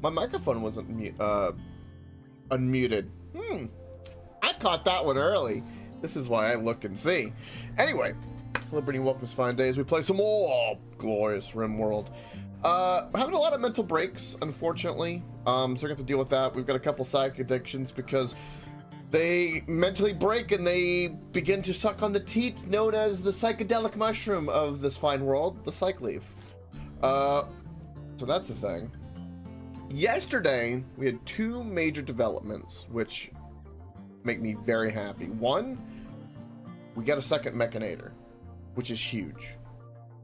my microphone wasn't unmuted. I caught that one early. This is why I look and see. Anyway, Liberty welcomes fine days. We play some more glorious RimWorld. We're having a lot of mental breaks, unfortunately. So we're gonna have to deal with that. We've got a couple psych addictions because they mentally break and they begin to suck on the teat known as the psychedelic mushroom of this fine world, the psych leaf. So that's the thing. Yesterday, we had two major developments, which make me very happy. One, we got a second mechanator, which is huge.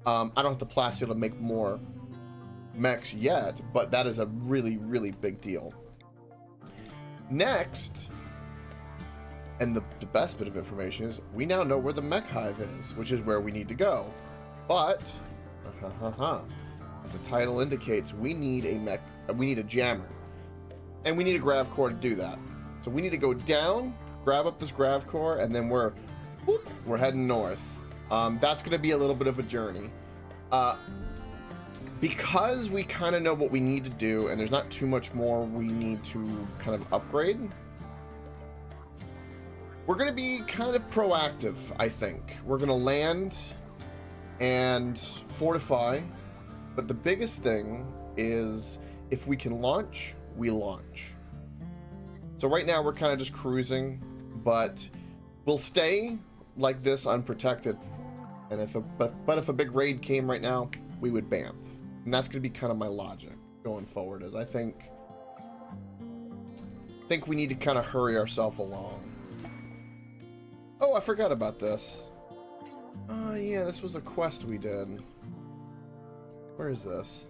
I don't have the plastic to make more mechs yet, but that is a really, really big deal. Next, and the best bit of information is we now know where the mech hive is, which is where we need to go. But, as the title indicates, we need a jammer. And we need a grav core to do that. So we need to go down, grab up this grav core, and then we're heading north. That's going to be a little bit of a journey. Because we kind of know what we need to do, and there's not too much more we need to kind of upgrade, we're going to be kind of proactive, I think. We're going to land and fortify, but the biggest thing is if we can launch, we launch. So right now we're kind of just cruising, but we'll stay like this unprotected. And if a big raid came right now, we would bamf. And that's going to be kind of my logic going forward, is I think we need to kind of hurry ourselves along. Oh, I forgot about this. Oh, yeah, this was a quest we did. Where is this?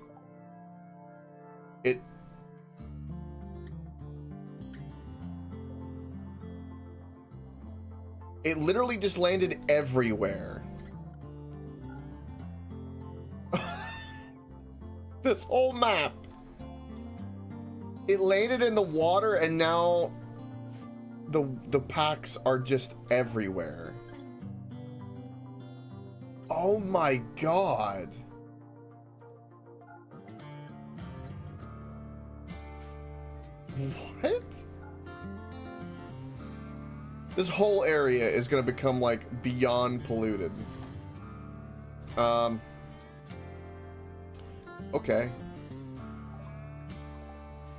It literally just landed everywhere. This whole map. It landed in the water and now the packs are just everywhere. Oh my god. What? This whole area is gonna become like beyond polluted. Okay.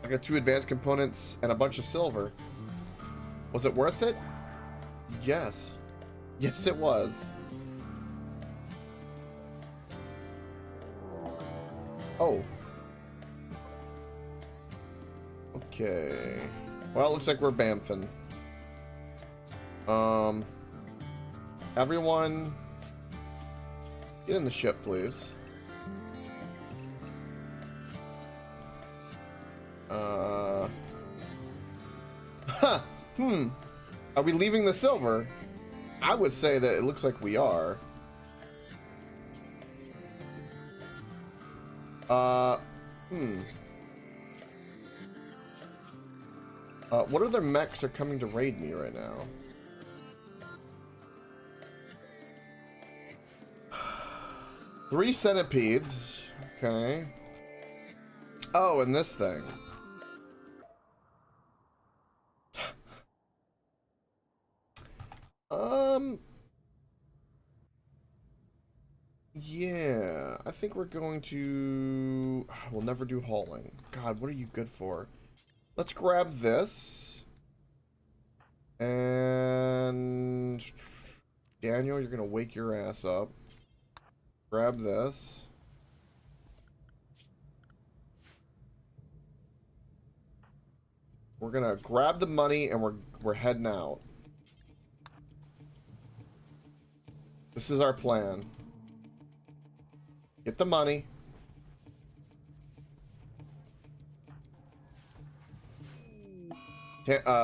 I got 2 advanced components and a bunch of silver. Was it worth it? Yes. Yes, it was. Oh. Okay. Well, it looks like we're bamfing. Everyone, get in the ship, please. Are we leaving the silver? I would say that it looks like we are. What other mechs are coming to raid me right now? Three centipedes. Okay. Oh, and this thing. Yeah, I think we're going to... We'll never do hauling. God, what are you good for? Let's grab this. And... Daniel, you're going to wake your ass up. Grab this. We're going to grab the money and we're heading out. This is our plan. Get the money.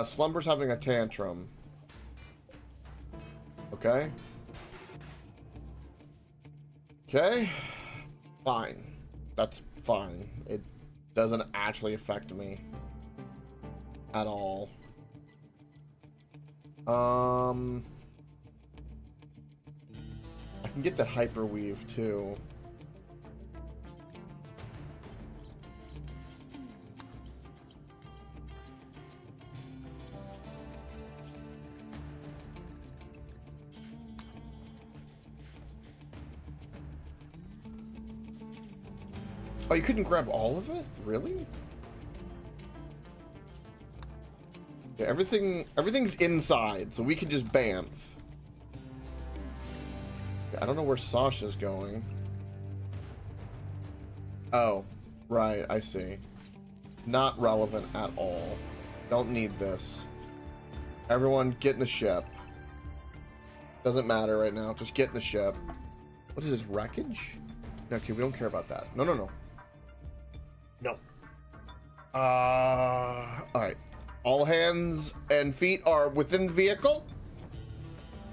Slumber's having a tantrum. Okay. Okay. Fine. That's fine. It doesn't actually affect me at all. I can get that hyperweave too. Oh, you couldn't grab all of it? Really? Yeah, everything's inside, so we can just bamf. Yeah, I don't know where Sasha's going. Oh, right, I see. Not relevant at all. Don't need this. Everyone, get in the ship. Doesn't matter right now. Just get in the ship. What is this, wreckage? Okay, we don't care about that. No, no, no. No. Alright. All hands and feet are within the vehicle.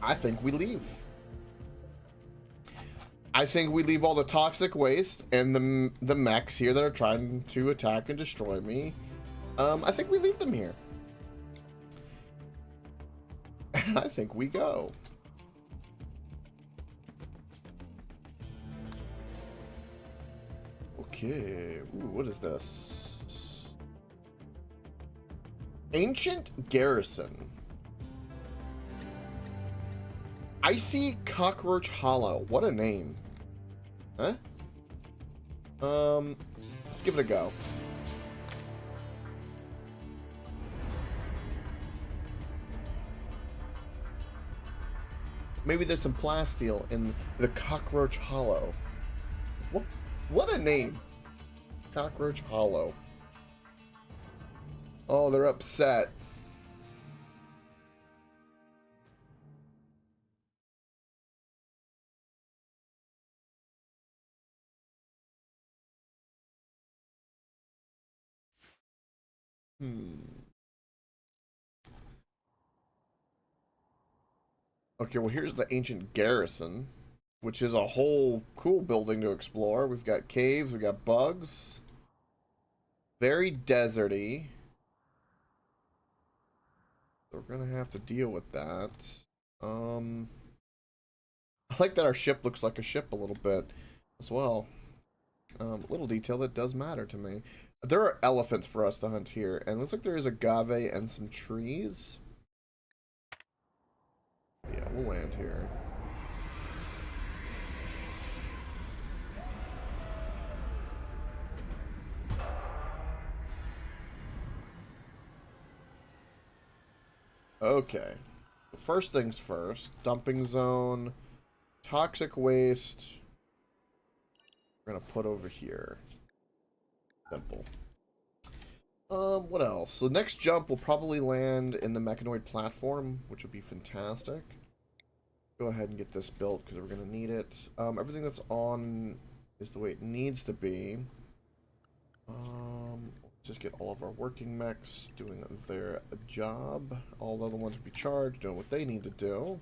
I think we leave. I think we leave all the toxic waste and the mechs here that are trying to attack and destroy me. I think we leave them here. And I think we go. Okay. Ooh, what is this? Ancient Garrison. Icy Cockroach Hollow. What a name. Huh? Let's give it a go. Maybe there's some plasteel in the Cockroach Hollow. What a name. Cockroach Hollow. Oh, they're upset. Okay, well, here's the Ancient Garrison, which is a whole cool building to explore. We've got caves, we've got bugs. Very deserty. So we're gonna have to deal with that. I like that our ship looks like a ship a little bit as well. A little detail that does matter to me. There are elephants for us to hunt here, and it looks like there is agave and some trees. Yeah, we'll land here. Okay. First things first. Dumping zone. Toxic waste. We're gonna put over here. Simple. What else? So next jump will probably land in the mechanoid platform, which would be fantastic. Go ahead and get this built because we're gonna need it. Everything that's on is the way it needs to be. Just get all of our working mechs doing their job. All the other ones will be charged, doing what they need to do.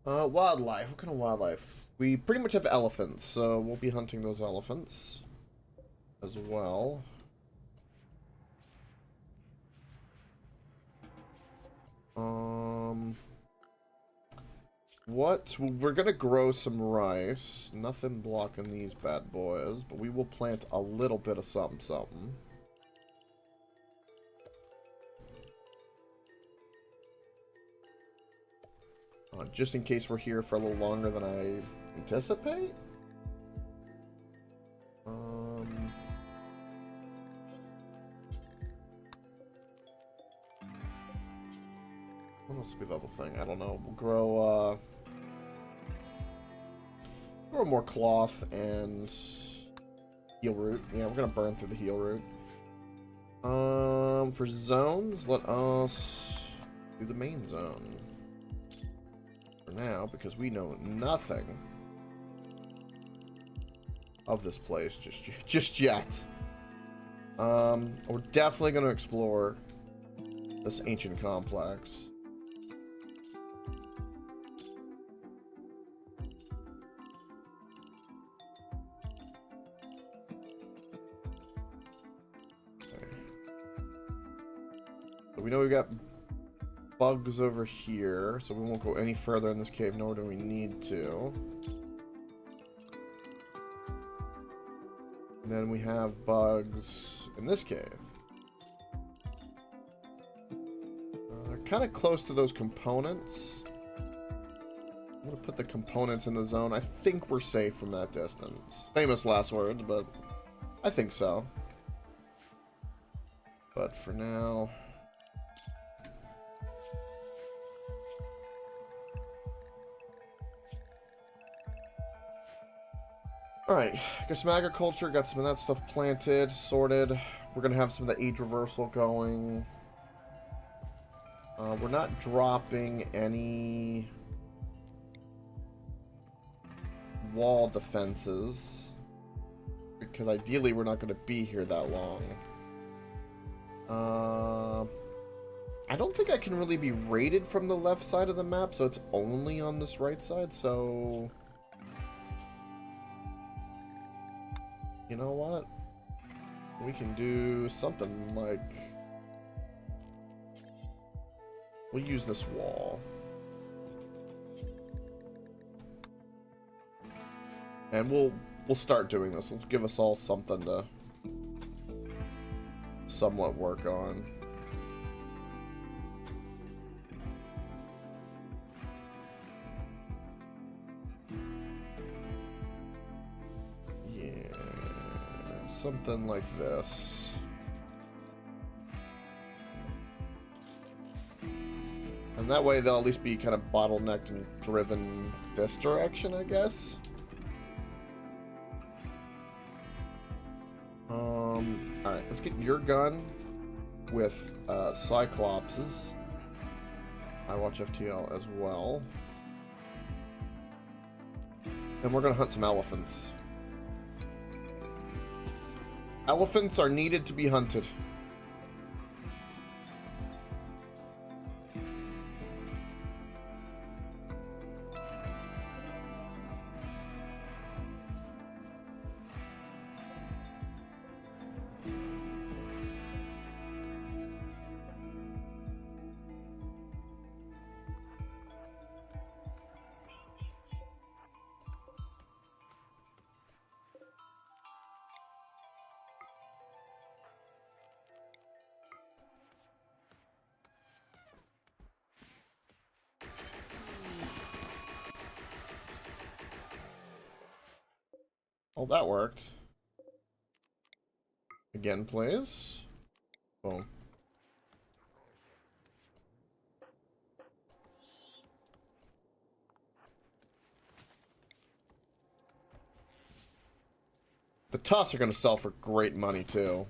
Wildlife. What kind of wildlife? We pretty much have elephants, so we'll be hunting those elephants as well. What? We're gonna grow some rice. Nothing blocking these bad boys, but we will plant a little bit of something, something. Just in case we're here for a little longer than I anticipate. What else would be the other thing? I don't know. We'll grow more cloth and heal root. Yeah, we're gonna burn through the heal root. For zones, let us do the main zone for now because we know nothing of this place just yet. We're definitely gonna explore this ancient complex. We know we've got bugs over here, so we won't go any further in this cave, nor do we need to. And then we have bugs in this cave. They're kind of close to those components. I'm gonna put the components in the zone. I think we're safe from that distance. Famous last words, but I think so. But for now... Alright, got some agriculture, got some of that stuff planted, sorted. We're gonna have some of the age reversal going. We're not dropping any wall defenses, because ideally we're not gonna be here that long. I don't think I can really be raided from the left side of the map, so it's only on this right side, so... You know what? We can do something like... We'll use this wall. And we'll start doing this. It'll give us all something to somewhat work on. Something like this. And that way they'll at least be kind of bottlenecked and driven this direction, I guess. Alright, let's get your gun with Cyclopses. I watch FTL as well. And we're gonna hunt some elephants. Elephants are needed to be hunted. Oh, that worked. Again, please. Boom. The tusks are going to sell for great money, too.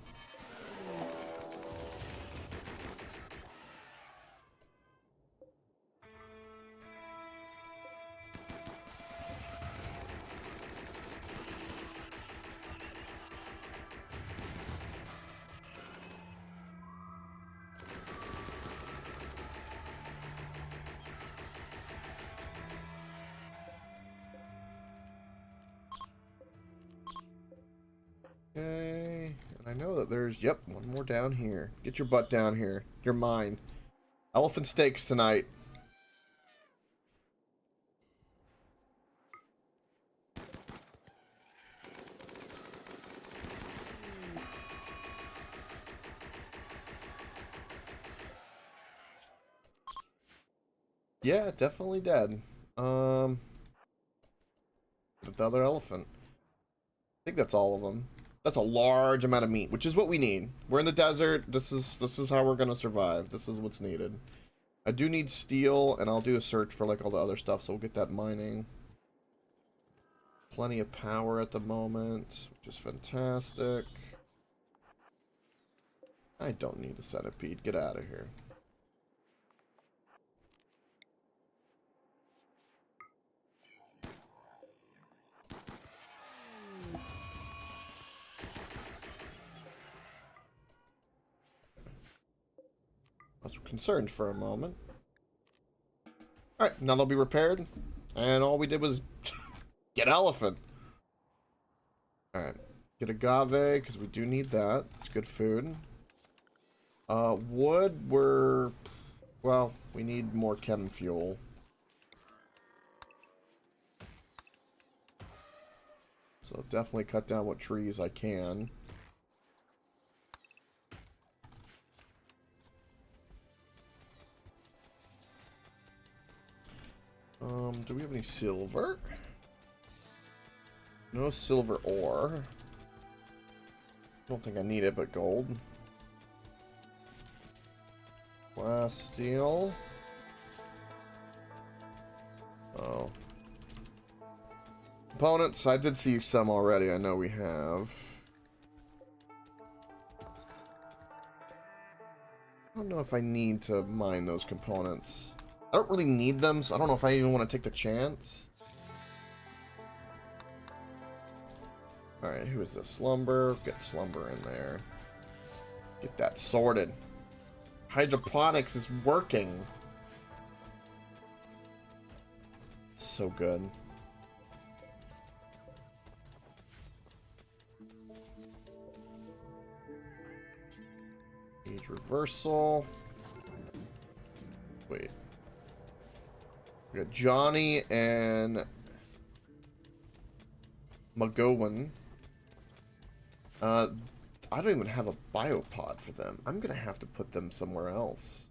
Okay, and I know that there's, yep, one more down here. Get your butt down here. You're mine. Elephant steaks tonight. Yeah, definitely dead. The other elephant. I think that's all of them. That's a large amount of meat, which is what we need. We're in the desert. This is how we're gonna survive. This is what's needed. I do need steel, and I'll do a search for like all the other stuff, so we'll get that mining. Plenty of power at the moment, which is fantastic. I don't need a centipede. Get out of here. I was concerned for a moment. Alright, now they'll be repaired. And all we did was get elephant. Alright. Get agave, because we do need that. It's good food. Wood, well, we need more chem fuel. So definitely cut down what trees I can. Do we have any silver? No silver ore. Don't think I need it, but gold. Glass, steel. Oh. Components, I did see some already, I know we have. I don't know if I need to mine those components. I don't really need them, so I don't know if I even want to take the chance. Alright, who is this? Slumber. Get Slumber in there. Get that sorted. Hydroponics is working. So good. Age reversal. Wait. We got Johnny and McGowan. I don't even have a biopod for them. I'm gonna have to put them somewhere else.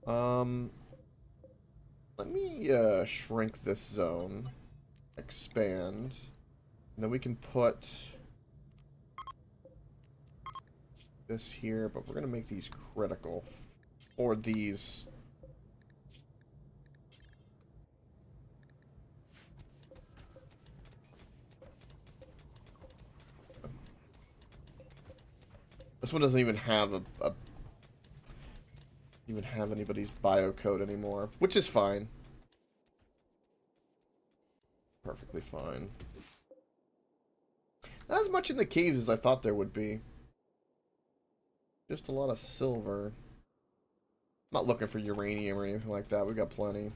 Let me shrink this zone, expand, and then we can put this here, but we're gonna make these critical, or these. This one doesn't even have even have anybody's bio code anymore, which is fine. Perfectly fine. Not as much in the caves as I thought there would be. Just a lot of silver. I'm not looking for uranium or anything like that. We got plenty.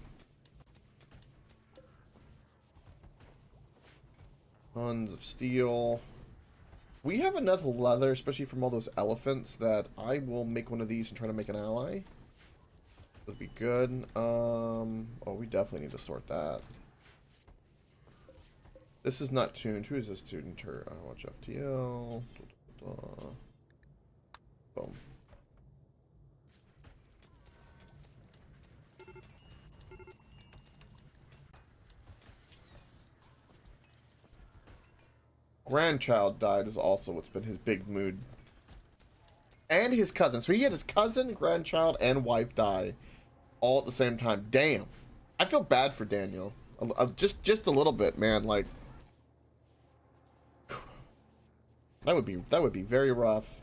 Tons of steel. We have enough leather, especially from all those elephants, that I will make one of these and try to make an ally. Would be good. Oh, we definitely need to sort that. This is not tuned. Who is this tuned to? Watch FTL. Boom. Grandchild died is also what's been his big mood. And his cousin. So he had his cousin, grandchild, and wife die all at the same time. Damn. I feel bad for Daniel. Just a little bit, man. Like that would be very rough.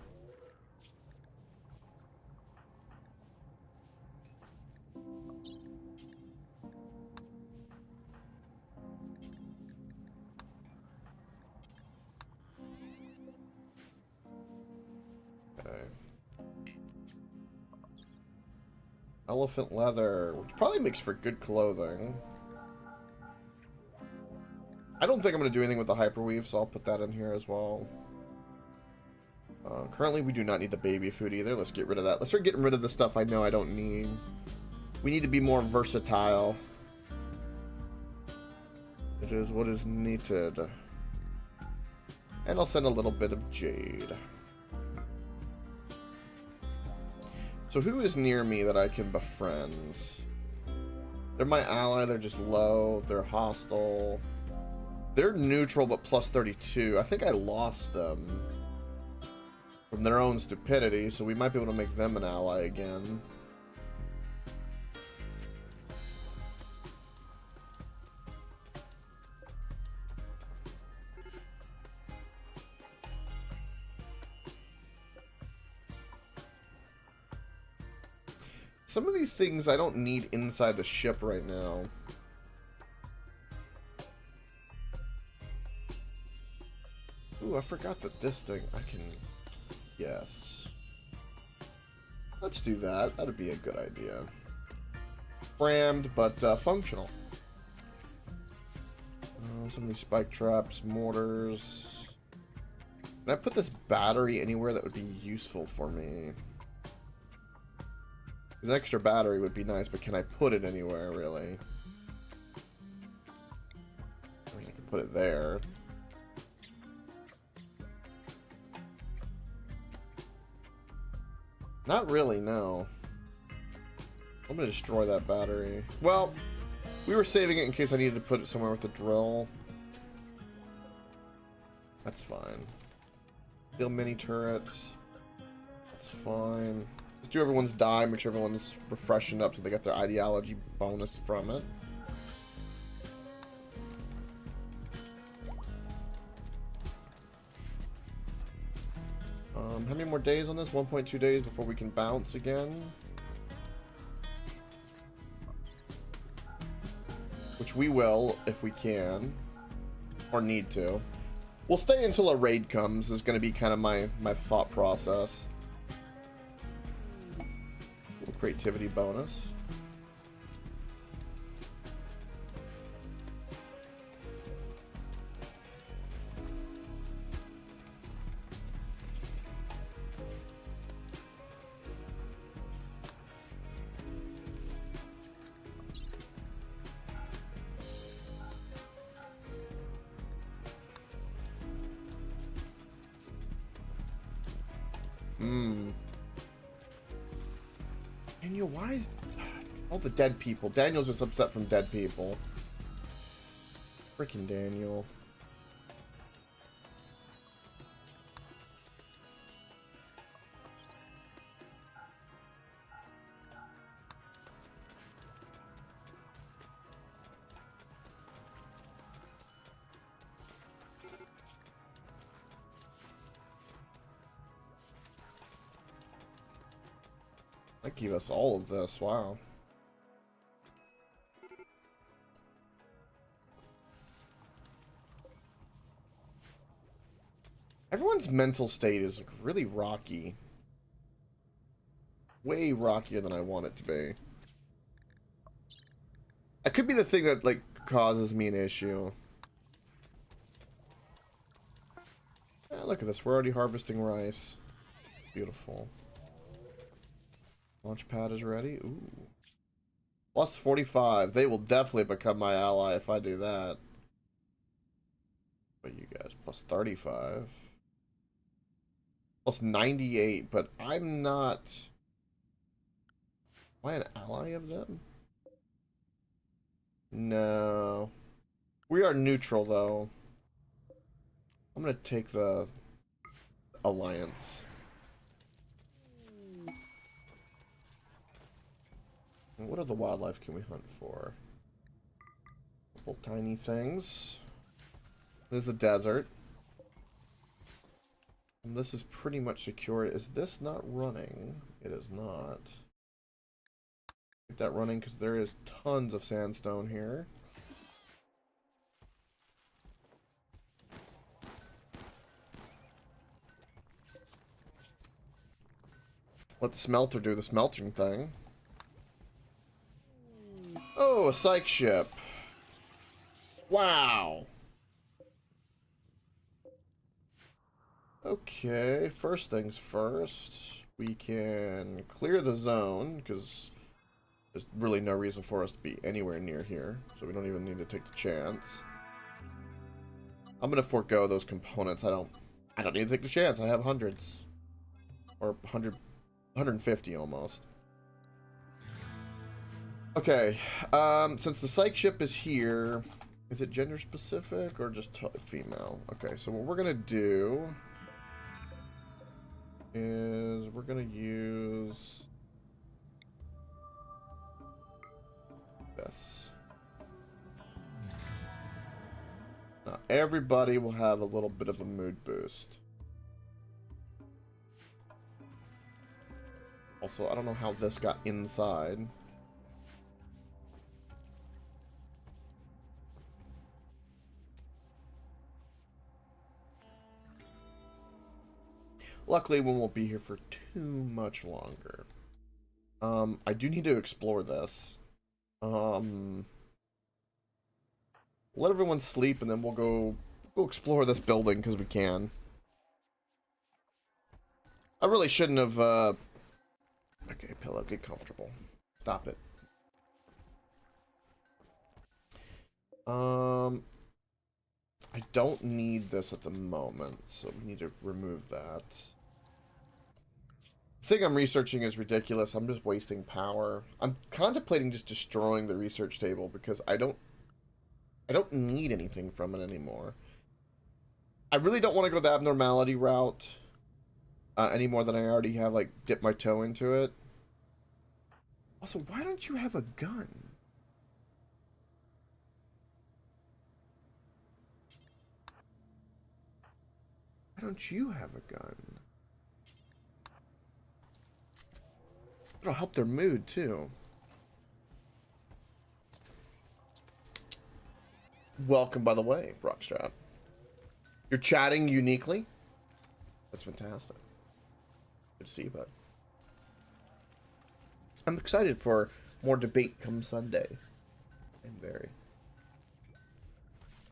Elephant leather, which probably makes for good clothing. I don't think I'm going to do anything with the hyperweave, so I'll put that in here as well. Currently, we do not need the baby food either. Let's get rid of that. Let's start getting rid of the stuff I know I don't need. We need to be more versatile. It is what is needed. And I'll send a little bit of jade. So who is near me that I can befriend? They're my ally, they're just low, they're hostile. They're neutral but plus 32. I think I lost them from their own stupidity, so we might be able to make them an ally again. Some of these things I don't need inside the ship right now. Ooh, I forgot that this thing I can... Yes. Let's do that. That'd be a good idea. Crammed, but functional. Some of these spike traps, mortars. Can I put this battery anywhere that would be useful for me? An extra battery would be nice, but can I put it anywhere, really? I think I can put it there. Not really, no. I'm gonna destroy that battery. Well, We were saving it in case I needed to put it somewhere with the drill. That's fine. Steel mini turrets. That's fine. Let's do everyone's die, make sure everyone's refreshened up so they get their ideology bonus from it. How many more days on this? 1.2 days before we can bounce again. Which we will, if we can. Or need to. We'll stay until a raid comes, is going to be kind of my thought process. Little creativity bonus. Daniel, why is all the dead people? Daniel's just upset from dead people. Freaking Daniel. That gave us all of this, wow. Everyone's mental state is like really rocky. Way rockier than I want it to be. That could be the thing that like causes me an issue. Look at this, we're already harvesting rice. Beautiful. Launch pad is ready. Ooh. Plus 45. They will definitely become my ally if I do that. But you guys, plus 35. Plus 98, but I'm not... Am I an ally of them? No. We are neutral, though. I'm gonna take the alliance. What other wildlife can we hunt for? A couple tiny things. There's a desert. And this is pretty much secure. Is this not running? It is not. Get that running because there is tons of sandstone here. Let the smelter do the smelting thing. Oh, a psych ship. Wow. Okay, first things first. We can clear the zone, because there's really no reason for us to be anywhere near here. So we don't even need to take the chance. I'm gonna forego those components. I don't need to take the chance. I have hundreds. Or 150 almost. Okay, since the psych ship is here, is it gender specific or just female? Okay, so what we're gonna do is we're gonna use this. Now everybody will have a little bit of a mood boost. Also, I don't know how this got inside. Luckily, we won't be here for too much longer. I do need to explore this. Let everyone sleep, and then we'll go explore this building, because we can. I really shouldn't have, Okay, pillow, get comfortable. Stop it. I don't need this at the moment, so we need to remove that. The thing I'm researching is ridiculous. I'm just wasting power. I'm contemplating just destroying the research table because I don't need anything from it anymore. I really don't want to go the abnormality route any more than I already have, like, dipped my toe into it. Also, why don't you have a gun? Why don't you have a gun? It'll help their mood, too. Welcome, by the way, Brockstrap. You're chatting uniquely? That's fantastic. Good to see you, bud. I'm excited for more debate come Sunday. I'm very.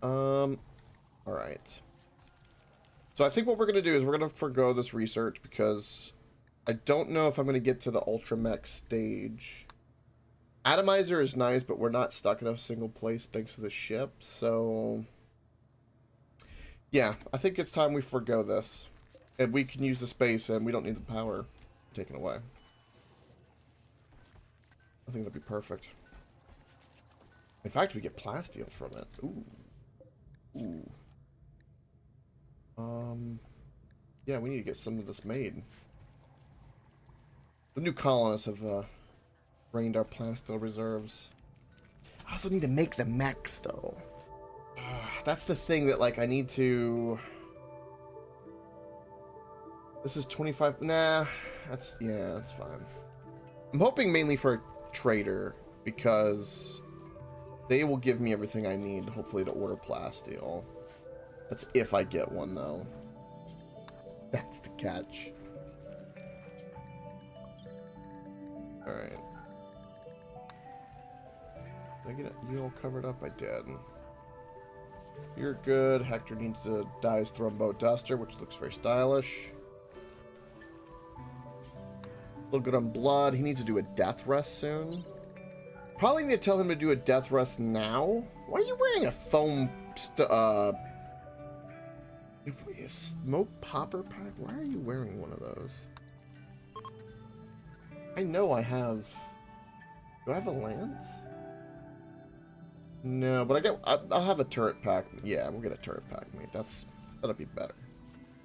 Alright. So I think what we're going to do is we're going to forgo this research because I don't know if I'm going to get to the Ultramech stage. Atomizer is nice, but we're not stuck in a single place thanks to the ship, so... Yeah, I think it's time we forgo this. And we can use the space and we don't need the power taken away. I think that'd be perfect. In fact, we get plasteel from it. Ooh. Ooh. Yeah, we need to get some of this made. The new colonists have drained our plasteel reserves. I also need to make the mechs, though. That's the thing that, like, I need to... This is 25... Nah, that's... Yeah, that's fine. I'm hoping mainly for a trader, because they will give me everything I need, hopefully, to order plasteel. That's if I get one, though. That's the catch. Alright. Did I get you all covered up? I did. You're good. Hector needs to dye his Thrumbo Duster, which looks very stylish. A little good on blood. He needs to do a death rest soon. Probably need to tell him to do a death rest now. Why are you wearing a foam a smoke popper pack? Why are you wearing one of those? I know I have... Do I have a lance? No, but I'll have a turret pack. Yeah, we'll get a turret pack made. That'll be better.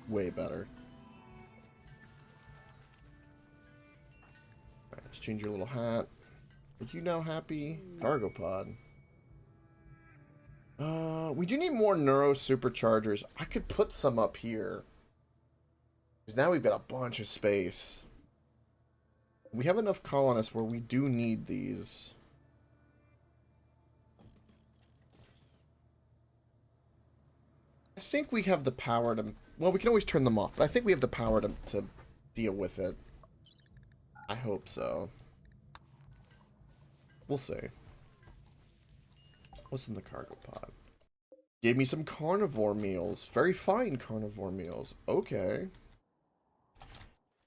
Way better. Alright, let's change your little hat. Are you now happy? Cargo pod. We do need more neuro superchargers. I could put some up here. Because now we've got a bunch of space. We have enough colonists where we do need these. I think we have the power to... Well, we can always turn them off, but I think we have the power to deal with it. I hope so. We'll see. What's in the cargo pod? Gave me some carnivore meals. Very fine carnivore meals. Okay.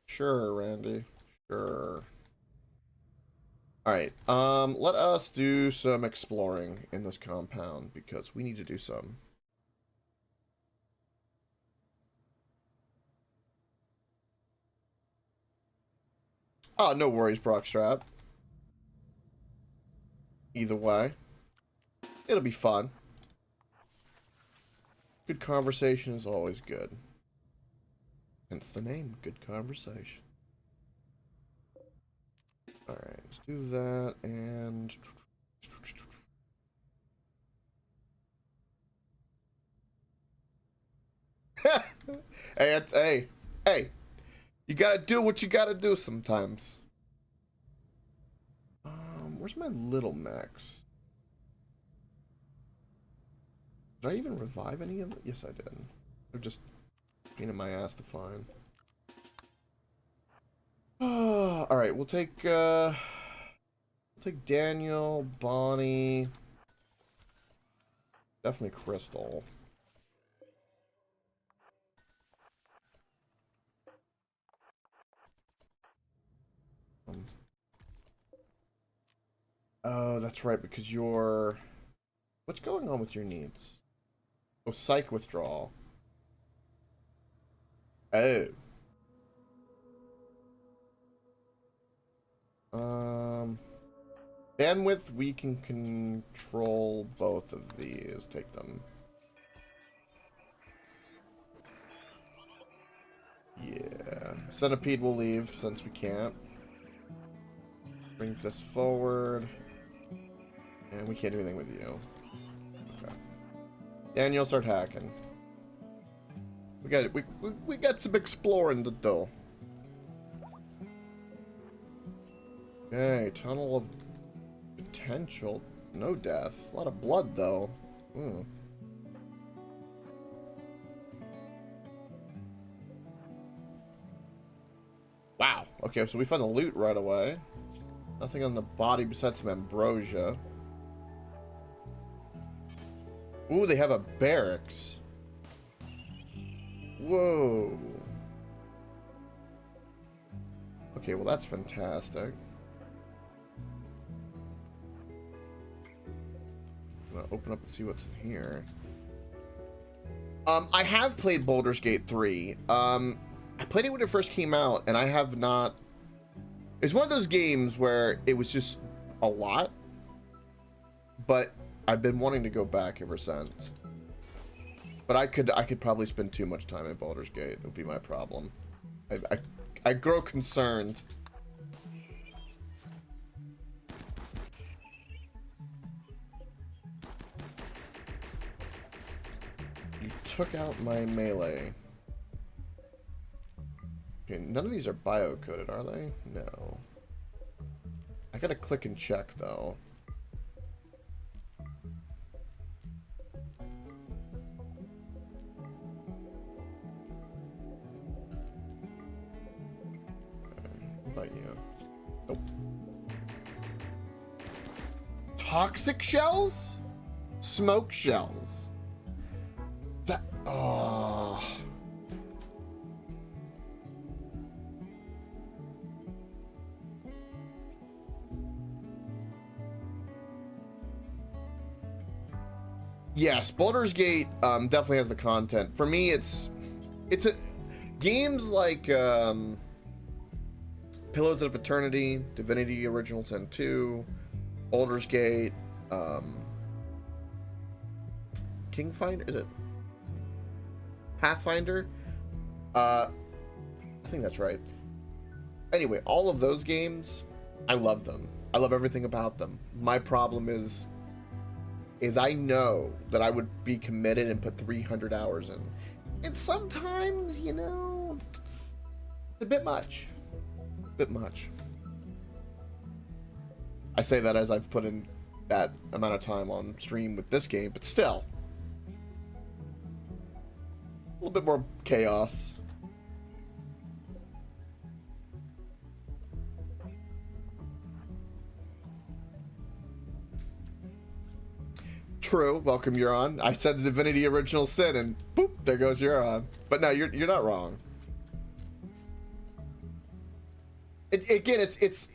Sure, Randy. Sure. Alright, let us do some exploring in this compound, because we need to do some. Oh, no worries, Brockstrap. Either way. It'll be fun. Good conversation is always good. Hence the name, good conversation. Alright, let's do that, and... Hey! You gotta do what you gotta do sometimes. Where's my little mechs? Did I even revive any of them? Yes, I did. They're just pain in my ass to find. Alright, we'll take Daniel, Bonnie. Definitely Crystal. Oh, that's right, because you're... What's going on with your needs? Oh, psych withdrawal. Oh. Bandwidth, we can control both of these. Take them. Yeah. Centipede will leave since we can't. Brings this forward. And we can't do anything with you. Okay. Daniel, start hacking. We got some exploring to do. Okay, tunnel of potential. No death. A lot of blood though. Wow. Okay, so we found the loot right away. Nothing on the body besides some ambrosia. Ooh, they have a barracks. Whoa. Okay, well that's fantastic. I'm gonna open up and see what's in here. I have played Baldur's Gate 3. I played it when it first came out, and I have not... It's one of those games where it was just a lot, but I've been wanting to go back ever since. But I could probably spend too much time in Baldur's Gate. It would be my problem. I grow concerned. You took out my melee. Okay, none of these are bio-coded, are they? No. I gotta click and check, though. What about you? Nope. Toxic shells? Smoke shells. That... Oh... Yes, Baldur's Gate definitely has the content. For me, it's a games like Pillars of Eternity, Divinity Original Sin 2, Baldur's Gate, Kingfinder, is it Pathfinder? I think that's right. Anyway, all of those games, I love them. I love everything about them. My problem is I know that I would be committed and put 300 hours in. And sometimes, you know, it's a bit much. A bit much. I say that as I've put in that amount of time on stream with this game, but still. A little bit more chaos. True. Welcome, Euron. I said the Divinity Original Sin, and boop, there goes Euron. But no, you're not wrong. Again, it's.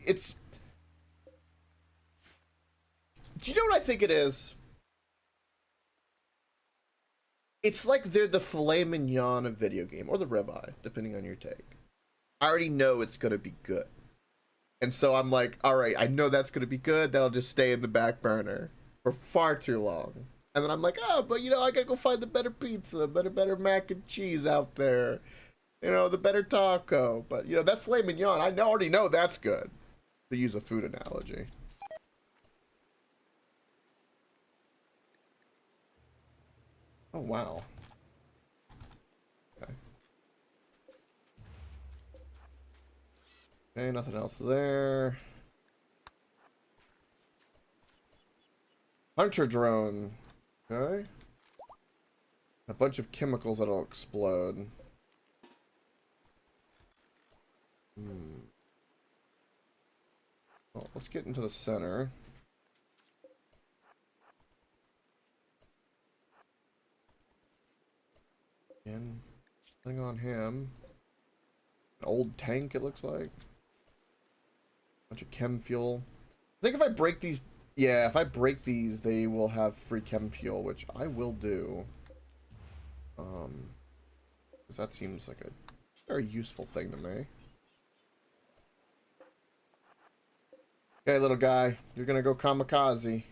Do you know what I think it is? It's like they're the filet mignon of video game, or the ribeye, depending on your take. I already know it's gonna be good, and so I'm like, all right, I know that's gonna be good. That'll just stay in the back burner for far too long. And then I'm like, oh, but you know, I gotta go find the better pizza, better mac and cheese out there. You know, the better taco. But, you know, that filet mignon, I already know that's good. To use a food analogy. Oh, wow. Okay. Okay, nothing else there. Hunter drone. Okay. A bunch of chemicals that'll explode. Well, let's get into the center. And thing on him. An old tank, it looks like. Bunch of chem fuel. I think if I break these, yeah, if I break these, they will have free chem fuel, which I will do. Because that seems like a very useful thing to me. Okay, little guy, you're gonna go kamikaze.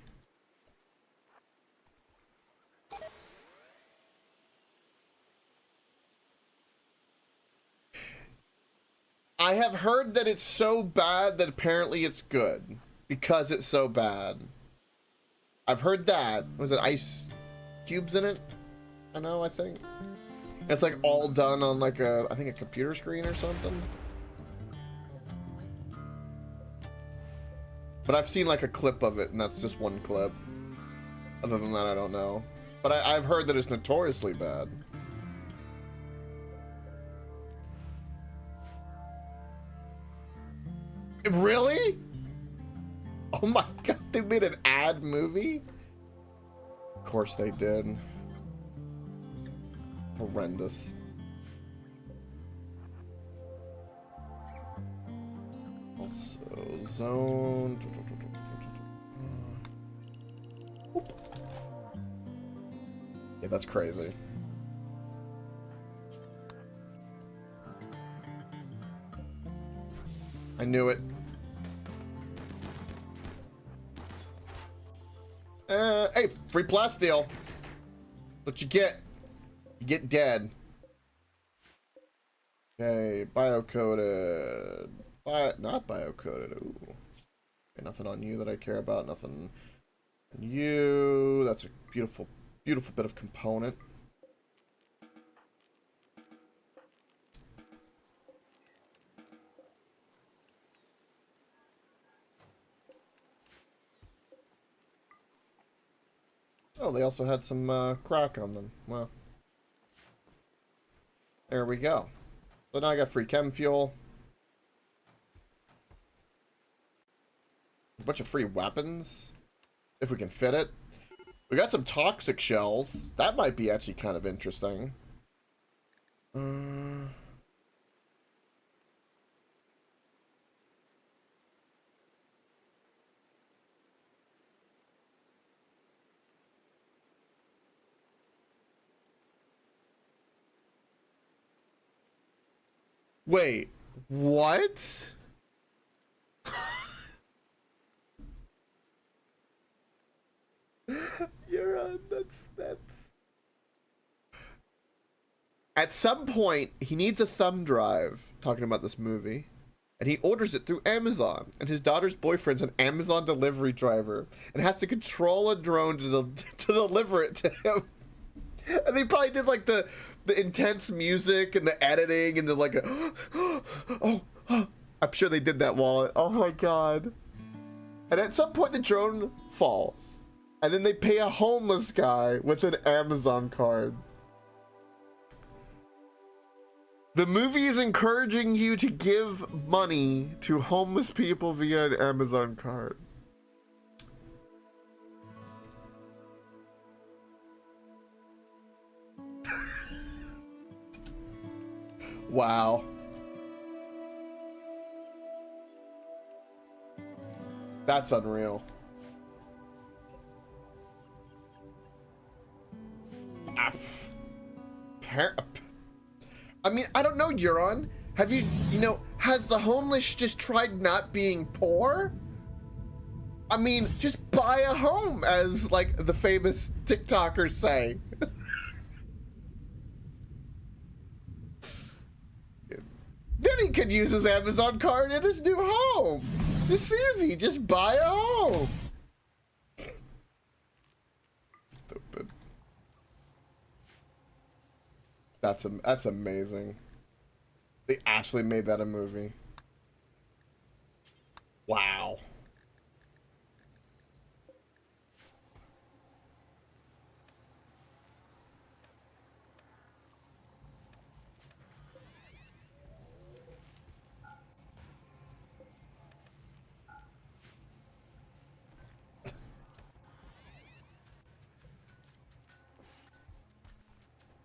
I have heard that it's so bad that apparently it's good because it's so bad. I've heard that. Was it ice cubes in it? I think. It's like all done on like I think a computer screen or something. But I've seen like a clip of it, and that's just one clip. Other than that, I don't know. But I've heard that it's notoriously bad. Really? Oh my god, they made an ad movie? Of course they did. Horrendous. Also, zone. Yeah, that's crazy. I knew it. Hey, free plasteel. What you get? You get dead. Okay, biocoded. Not biocoded. Ooh. Okay, nothing on you that I care about. Nothing on you. That's a beautiful, beautiful bit of component. Oh, they also had some crack on them. Well, there we go. So now I got free chem fuel. A bunch of free weapons, if we can fit it. We got some toxic shells. That might be actually kind of interesting. Wait, what? You're on. That's. At some point, he needs a thumb drive. Talking about this movie. And he orders it through Amazon. And his daughter's boyfriend's an Amazon delivery driver. And has to control a drone to deliver it to him. And they probably did like the intense music and the editing and the like oh, I'm sure they did that while, oh my god. And at some point the drone falls. And then they pay a homeless guy with an Amazon card. The movie is encouraging you to give money to homeless people via an Amazon card. Wow. That's unreal. I mean, I don't know, Euron. Have you has the homeless just tried not being poor? I mean, just buy a home, as like the famous TikTokers say. Then he could use his Amazon card in his new home. It's easy, just buy a home. Stupid. That's amazing. They actually made that a movie. Wow.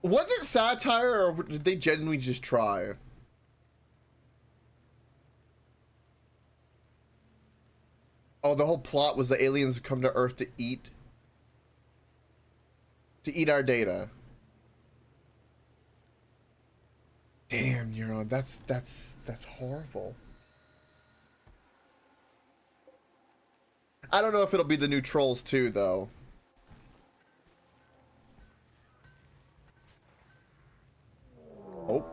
Was it satire, or did they genuinely just try? Oh, the whole plot was the aliens come to Earth to eat our data. Damn, Euron, that's horrible. I don't know if it'll be the new Trolls 2, though. Oh.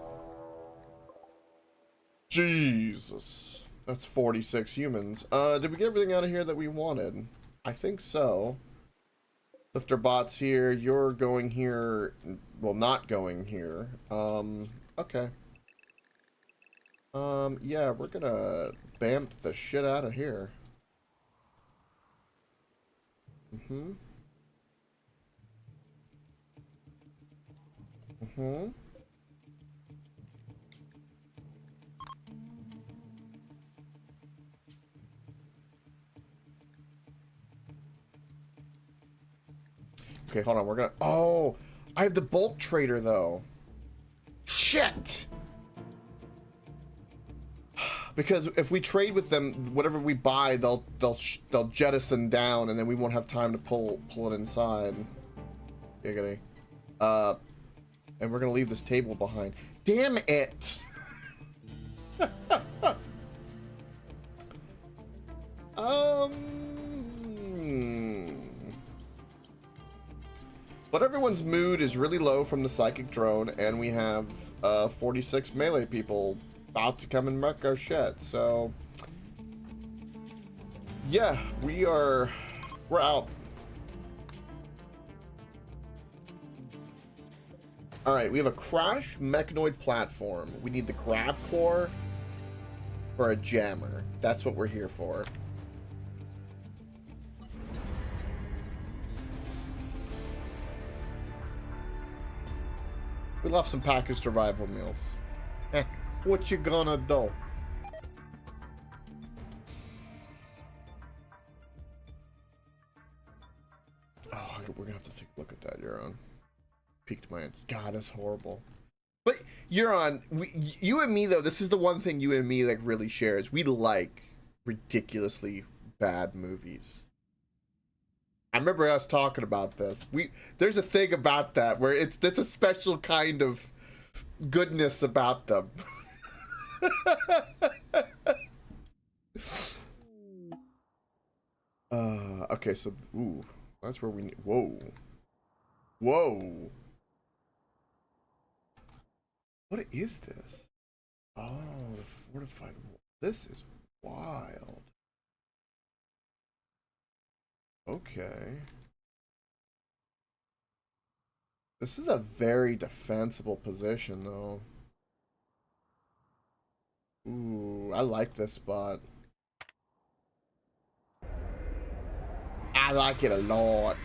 Jesus. That's 46 humans. Did we get everything out of here that we wanted? I think so. Lifter bot's here. You're going here. Well, not going here. Okay. Yeah, we're gonna bamf the shit out of here. Mm-hmm. Mm-hmm. Okay, hold on. We're gonna... Oh! I have the bulk trader, though. Shit! Because if we trade with them, whatever we buy, they'll jettison down, and then we won't have time to pull it inside. Giggity. And we're gonna leave this table behind. Damn it! But everyone's mood is really low from the psychic drone, and we have 46 melee people about to come and wreck our shit. So yeah, we're out. All right, we have a crash mechanoid platform. We need the grav core for a jammer. That's what we're here for. We left some packaged survival meals. What you gonna do? Oh, we're gonna have to take a look at that, Euron. Piqued my... God, that's horrible. But, Euron, you and me, though, this is the one thing you and me, like, really shares. We like ridiculously bad movies. I remember us talking about this. There's a thing about that where there's a special kind of goodness about them. Okay, so ooh, that's where we need. Whoa, whoa. What is this? Oh, the fortified wall. This is wild. Okay. This is a very defensible position, though. Ooh, I like this spot. I like it a lot.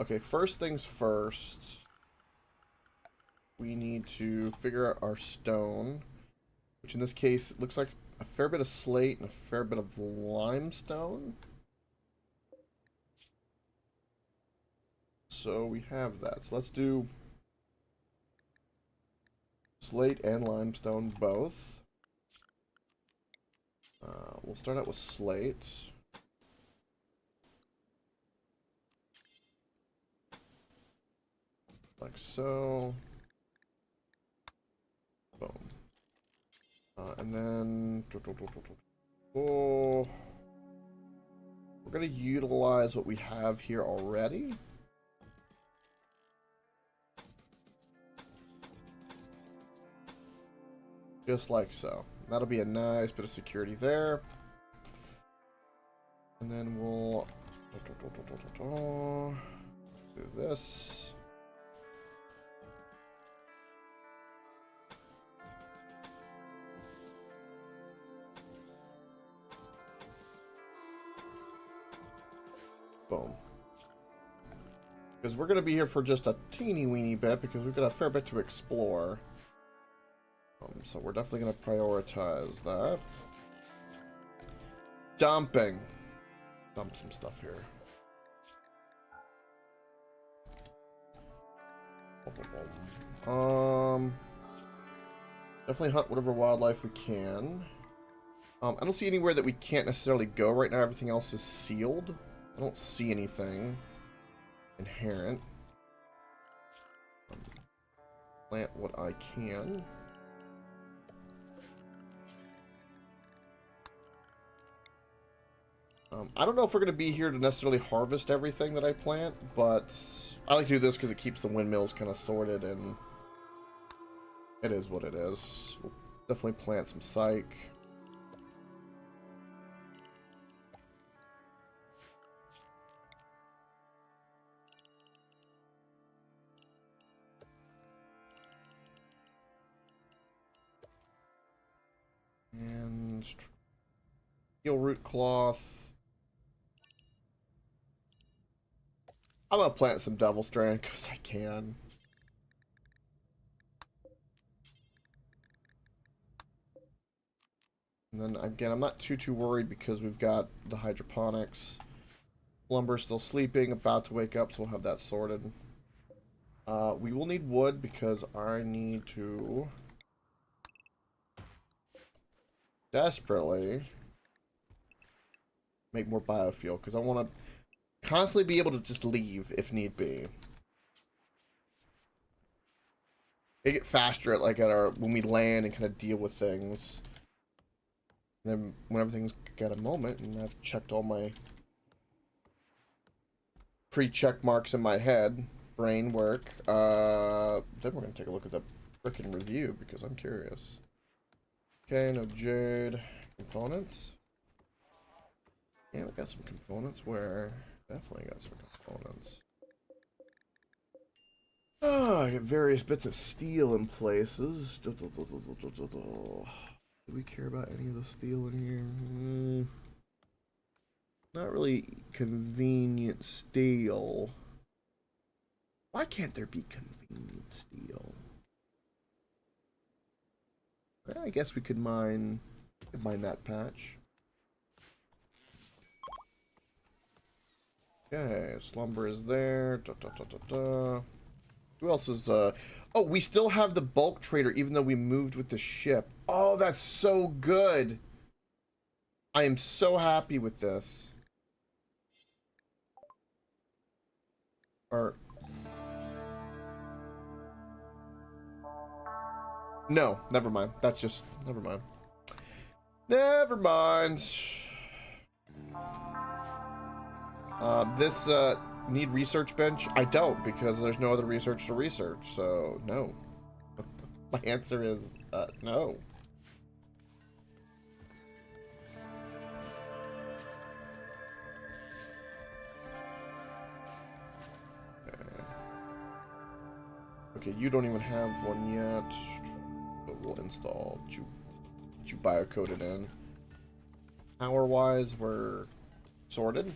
Okay, first things first. We need to figure out our stone, which in this case it looks like a fair bit of slate and a fair bit of limestone. So we have that. So let's do slate and limestone both. We'll start out with slate. Like so. Boom. And then we're going to utilize what we have here already. Just like so. That'll be a nice bit of security there. And then we'll do this. Boom. Because we're going to be here for just a teeny weeny bit because we've got a fair bit to explore. So we're definitely going to prioritize that. Dumping. Dump some stuff here. Definitely hunt whatever wildlife we can. I don't see anywhere that we can't necessarily go right now. Everything else is sealed. I don't see anything inherent. Plant what I can. I don't know if we're going to be here to necessarily harvest everything that I plant, but I like to do this because it keeps the windmills kind of sorted, and it is what it is. We'll definitely plant some psych. And steel root cloth. I'm gonna plant some devil strand because I can. And then again, I'm not too worried because we've got the hydroponics. Lumber's still sleeping, about to wake up, so we'll have that sorted. We will need wood because I need to desperately make more biofuel because I want to constantly be able to just leave if need be. Make it faster at like when we land and kind of deal with things. And then when everything's got a moment and I've checked all my pre-check marks in my head, brain work, then we're gonna take a look at the frickin' review because I'm curious. Okay, no jade components. Yeah, we got some components where definitely got some components. Oh, I get various bits of steel in places. Do we care about any of the steel in here? Not really convenient steel. Why can't there be convenient steel? Well, I guess we could mine that patch. Okay, slumber is there. Who else is oh, we still have the bulk trader even though we moved with the ship. Oh, that's so good. I am so happy with this. Or no, never mind. That's just never mind. Never mind. This need research bench? I don't because there's no other research to research. So no. My answer is no. Okay, you don't even have one yet, but we'll install. You biocoded in. Power-wise, we're sorted.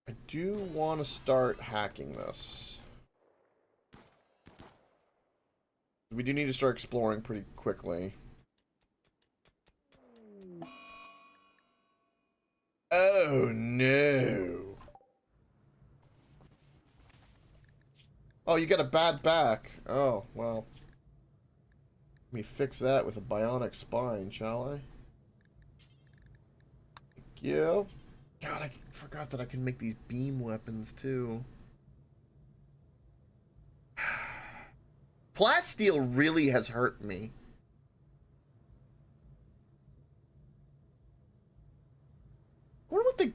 I do want to start hacking this. We do need to start exploring pretty quickly. Oh no. Oh, you got a bad back. Oh, well. Let me fix that with a bionic spine, shall I? Thank you. God, I forgot that I can make these beam weapons too. Plasteel really has hurt me. I wonder what the...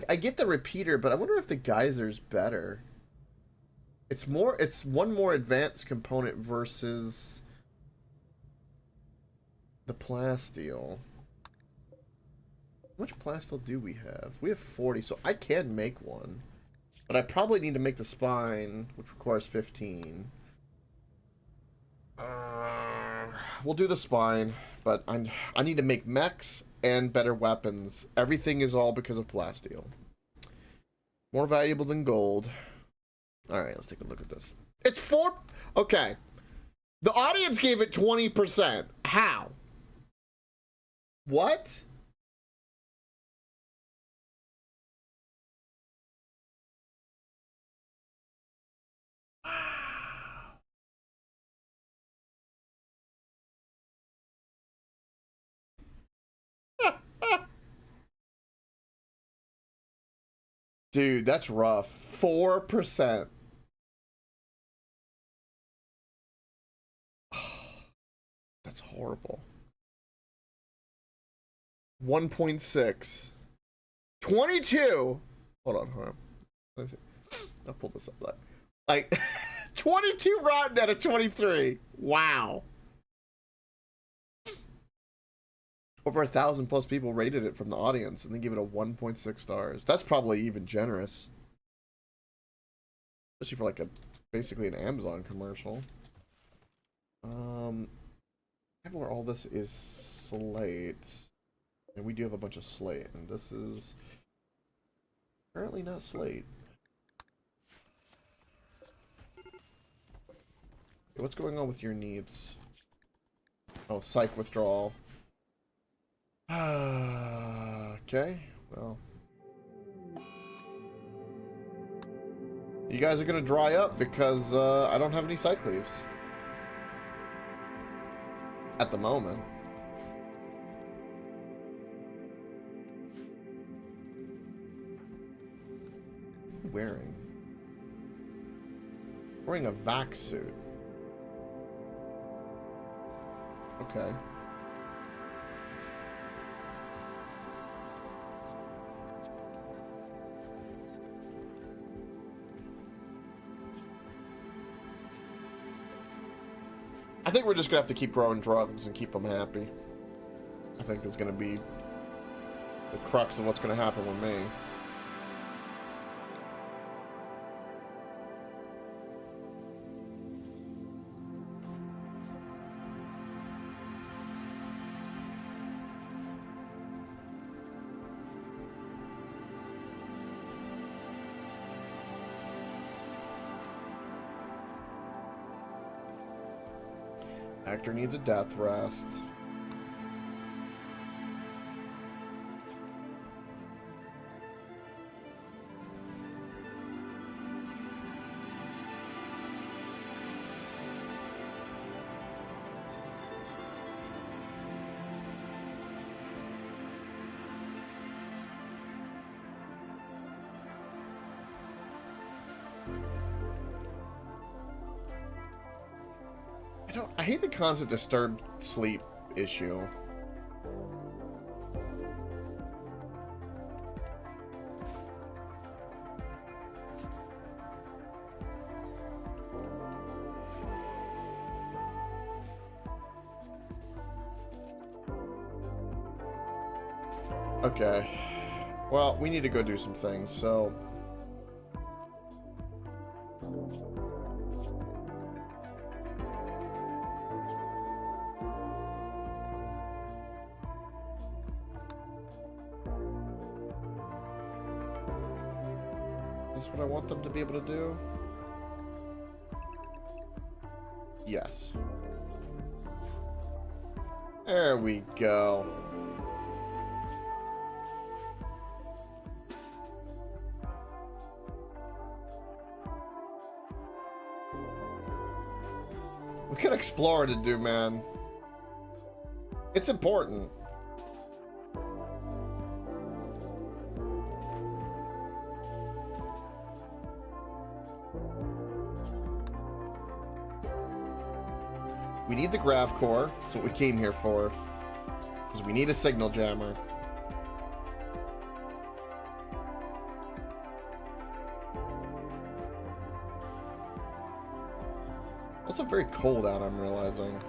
I get the repeater, but I wonder if the geyser's better. It's one more advanced component versus the plasteel. How much plasteel do we have? We have 40, so I can make one. But I probably need to make the spine, which requires 15. We'll do the spine, but I need to make mechs and better weapons. Everything is all because of plasteel. More valuable than gold. Alright, let's take a look at this. It's 4... Okay. The audience gave it 20%. How? What? Dude, that's rough. 4%. That's horrible. 1.6. 22. Hold on. Let me see. I'll pull this up. Like 22 rotten out of 23. Wow. Over 1,000 plus people rated it from the audience, and they give it a 1.6 stars. That's probably even generous, especially for like basically an Amazon commercial. Where all this is slate, and we do have a bunch of slate, and this is currently not slate. What's going on with your needs? Oh, psych withdrawal. Okay, well. You guys are gonna dry up because I don't have any psych leaves. At the moment. Wearing a vac suit. Okay. I think we're just gonna have to keep growing drugs and keep them happy. I think is gonna be the crux of what's gonna happen with me. Actor needs a death rest. I hate the constant disturbed sleep issue. Okay. Well, we need to go do some things, so... Is this what I want them to be able to do? Yes. There we go. We got exploring to do, man. It's important. We need the grav core. That's what we came here for. Because we need a signal jammer. It's very cold out, I'm realizing.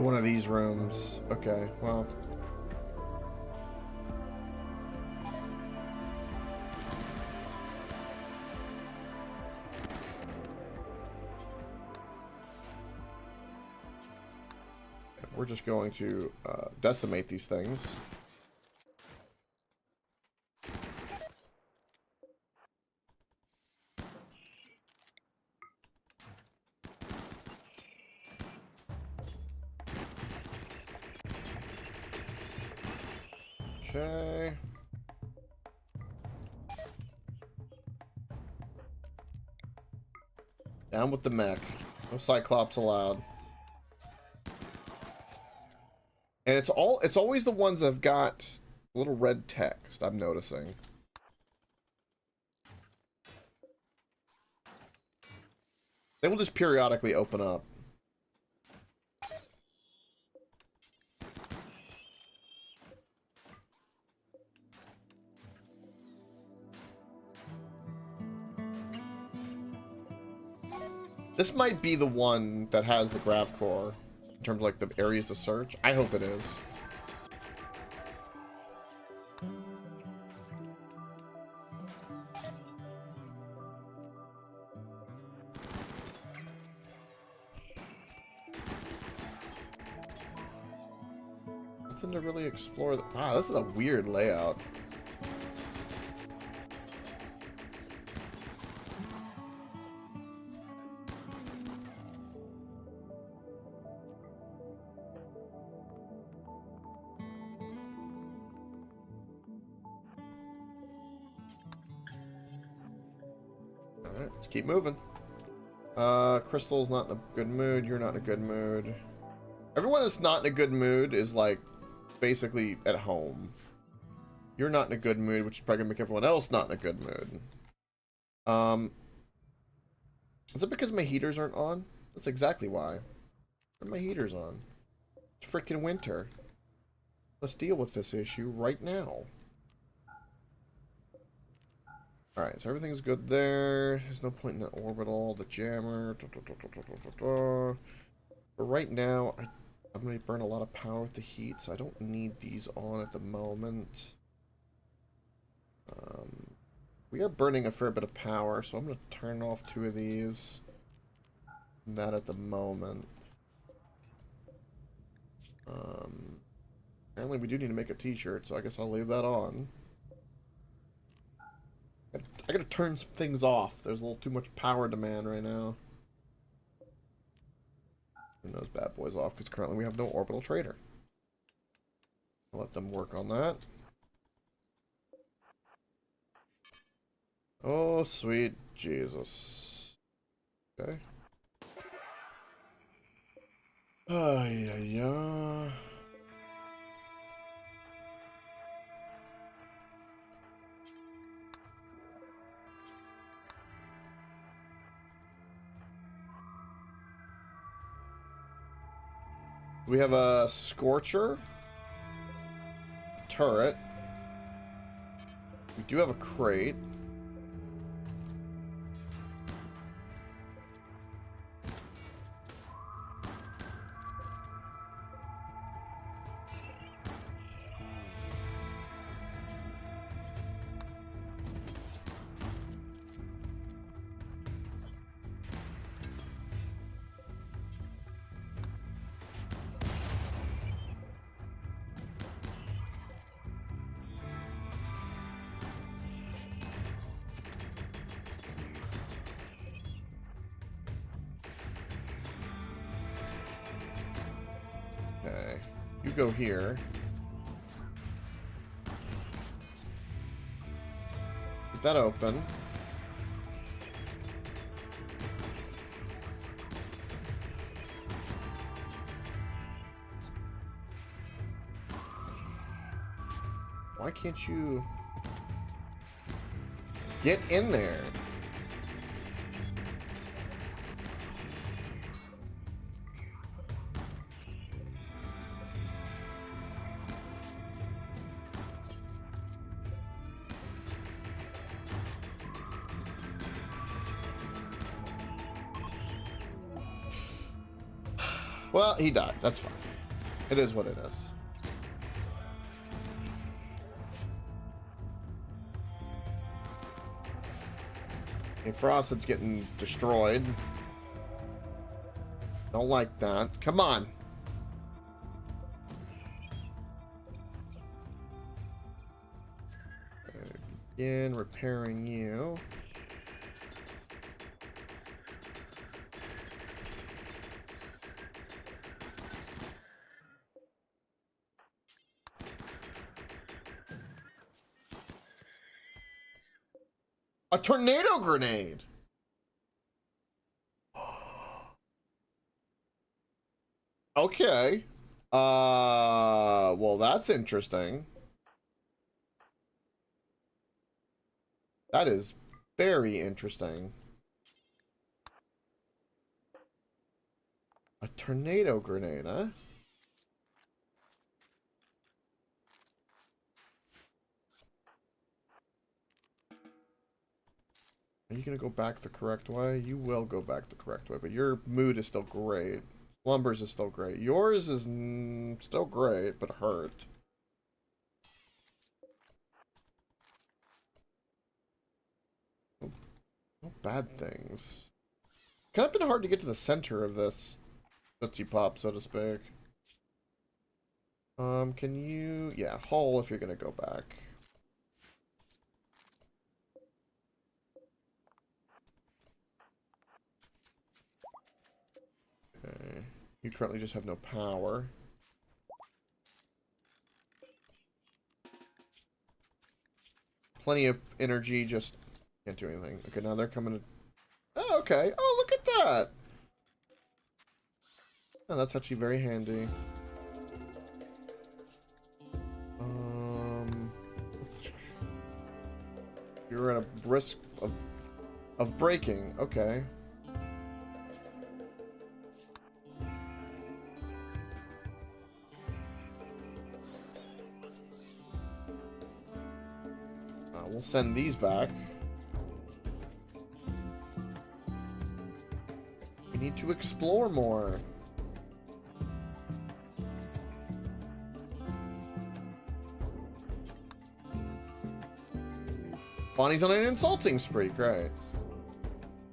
One of these rooms. Okay, well. We're just going to decimate these things. Okay. Down with the mech. No Cyclops allowed. And it's always the ones that've got little red text, I'm noticing. They will just periodically open up. This might be the one that has the grav core in terms of like the areas to search. I hope it is. Nothing to really explore. Wow, this is a weird layout. Alright, let's keep moving. Crystal's not in a good mood. You're not in a good mood. Everyone that's not in a good mood is like basically at home. You're not in a good mood, which is probably gonna make everyone else not in a good mood. Is it because my heaters aren't on? That's exactly why. Why are my heaters on? It's freaking winter. Let's deal with this issue right now. Alright, so everything's good there. There's no point in the orbital, the jammer. But right now, I'm going to burn a lot of power with the heat, so I don't need these on at the moment. We are burning a fair bit of power, so I'm going to turn off 2 of these. That at the moment. Apparently we do need to make a t-shirt, so I guess I'll leave that on. I gotta turn some things off. There's a little too much power demand right now. Turn those bad boys off, because currently we have no orbital trader. I'll let them work on that. Oh, sweet Jesus. Okay. Yeah. We have a Scorcher. Turret. We do have a crate. Okay, you go here. Get that open. Why can't you get in there? Well, he died. That's fine. It is what it is. Okay, Frosted's getting destroyed. Don't like that. Come on. Begin repairing you. A tornado grenade! Okay. Well, that's interesting. That is very interesting. A tornado grenade, huh? Are you gonna go back the correct way? You will go back the correct way, but your mood is still great. Lumber's is still great. Yours is still great, but hurt. No bad things. Kind of been hard to get to the center of this Tootsie Pop, so to speak. Can you... Yeah, hull if you're gonna go back. Okay. You currently just have no power. Plenty of energy, just can't do anything. Okay, now they're coming to... Oh, okay. Oh, look at that! Oh, that's actually very handy. You're at a risk of breaking. Okay. We'll send these back. We need to explore more. Bonnie's on an insulting spree, great.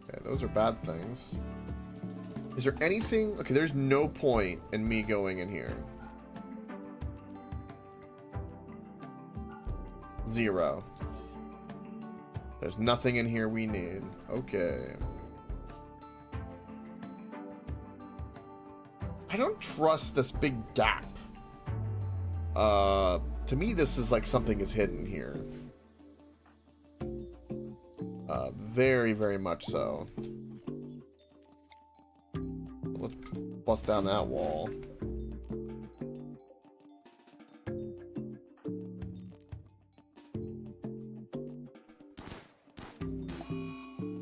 Okay, those are bad things. Is there anything... Okay, there's no point in me going in here. 0. There's nothing in here we need. Okay. I don't trust this big gap. To me, this is like something is hidden here. Very, very much so. Let's bust down that wall.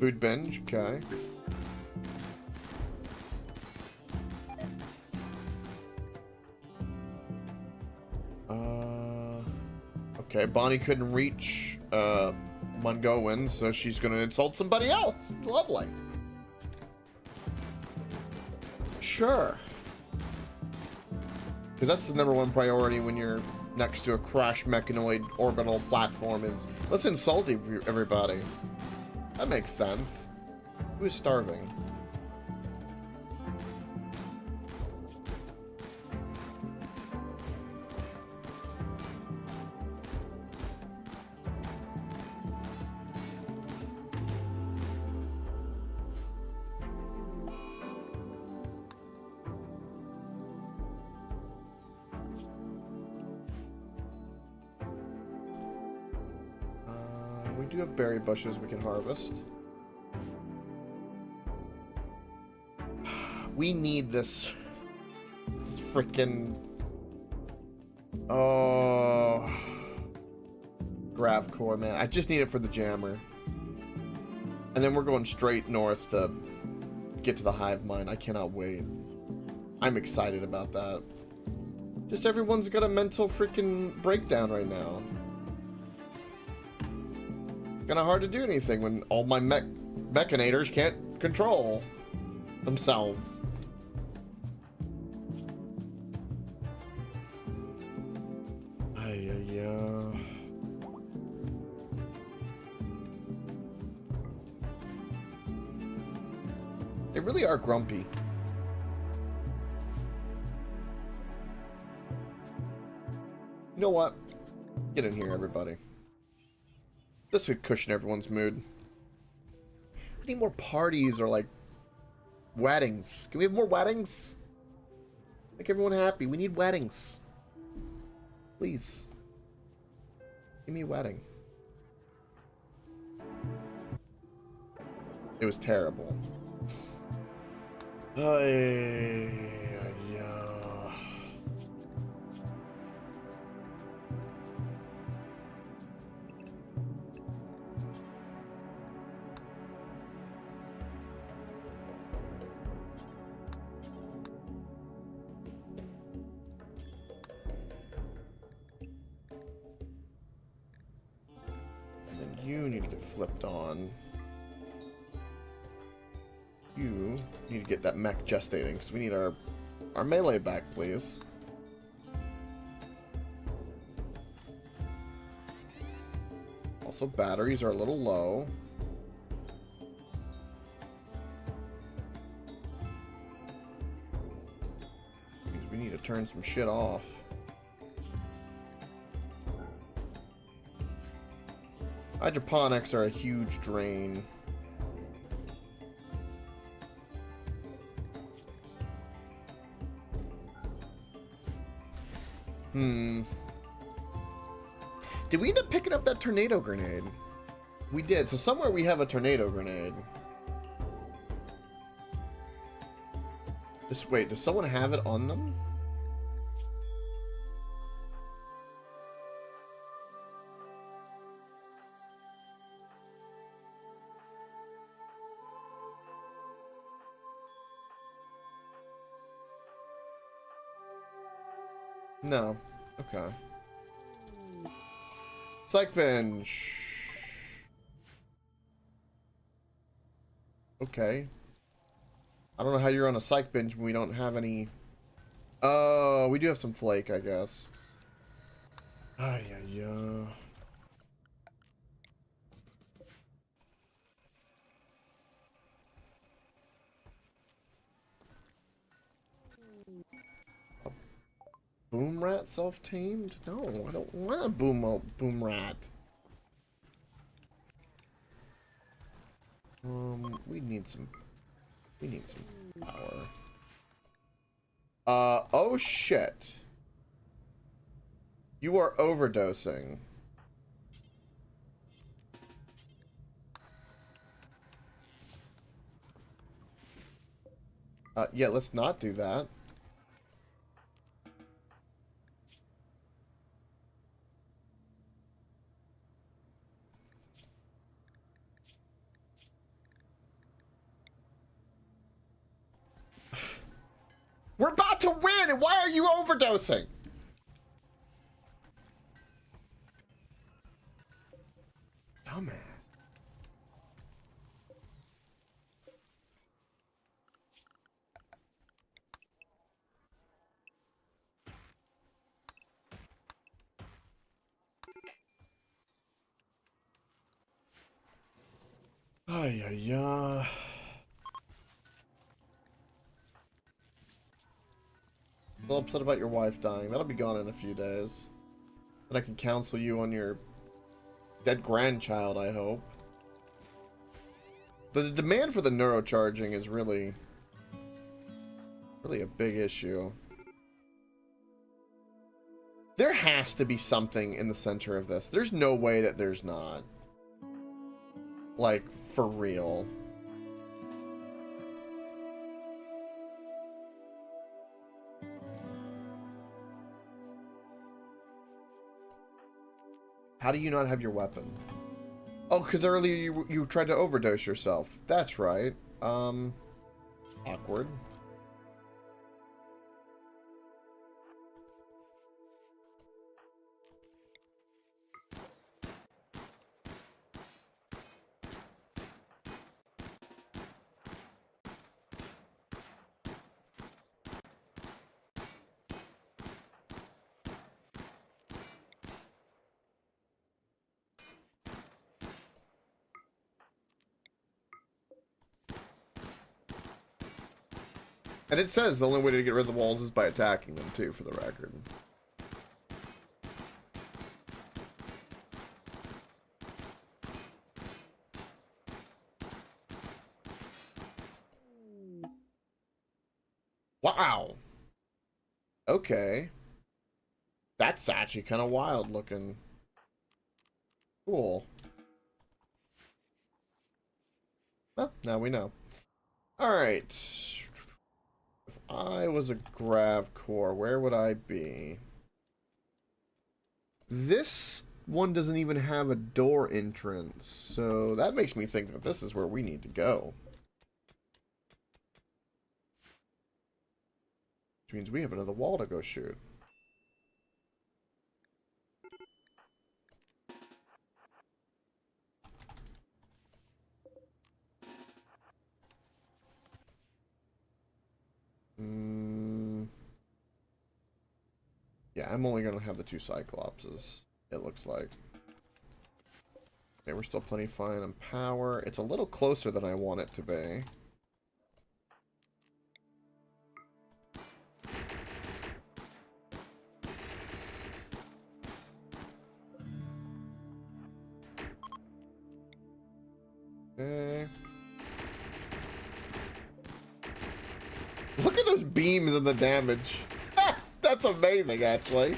Food binge, okay. Okay, Bonnie couldn't reach Mungowan, so she's gonna insult somebody else. Lovely. Sure. Because that's the #1 priority when you're next to a crash mechanoid orbital platform is, let's insult everybody. That makes sense. Who is starving? We do have berry bushes we can harvest. We need this freaking... Oh... Grav core, man. I just need it for the jammer. And then we're going straight north to get to the Hivemind. I cannot wait. I'm excited about that. Just everyone's got a mental freaking breakdown right now. Kinda hard to do anything when all my mechanators can't control themselves. They really are grumpy. You know what? Get in here, everybody. This would cushion everyone's mood. We need more parties or, like, weddings. Can we have more weddings? Make everyone happy. We need weddings. Please. Give me a wedding. It was terrible. You need to get flipped on. You need to get that mech gestating, because we need our melee back, please. Also, batteries are a little low. Means we need to turn some shit off. Hydroponics are a huge drain. Did we end up picking up that tornado grenade? We did. So somewhere we have a tornado grenade. Just wait, does someone have it on them? No. Okay. Psych bench. Okay. I don't know how you're on a psych bench when we don't have any. Oh, we do have some flake, I guess. Ay, ay, ay. Boom rat self-tamed? No, I don't want a boom rat. We need some power. Oh shit. You are overdosing. Yeah, let's not do that. We're about to win, and why are you overdosing? Dumbass. Ay, ay, ay. Still upset about your wife dying. That'll be gone in a few days. But I can counsel you on your dead grandchild, I hope. The demand for the neurocharging is really a big issue. There has to be something in the center of this. There's no way that there's not. Like, for real. How do you not have your weapon? Oh, because earlier you tried to overdose yourself. That's right. Awkward. And it says the only way to get rid of the walls is by attacking them, too, for the record. Wow. Okay. That's actually kind of wild looking. Cool. Well, now we know. Alright. If I was a grav core, where would I be? This one doesn't even have a door entrance, so that makes me think that this is where we need to go. Which means we have another wall to go shoot. Yeah, I'm only going to have the 2 Cyclopses, it looks like. Okay, we're still plenty fine on power. It's a little closer than I want it to be. Okay. Look at those beams and the damage. That's amazing, actually.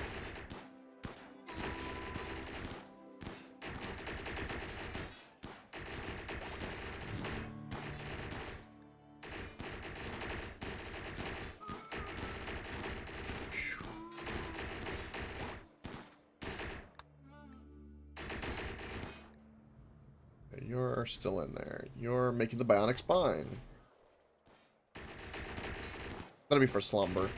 You're still in there. You're making the bionic spine. That'll be for slumber.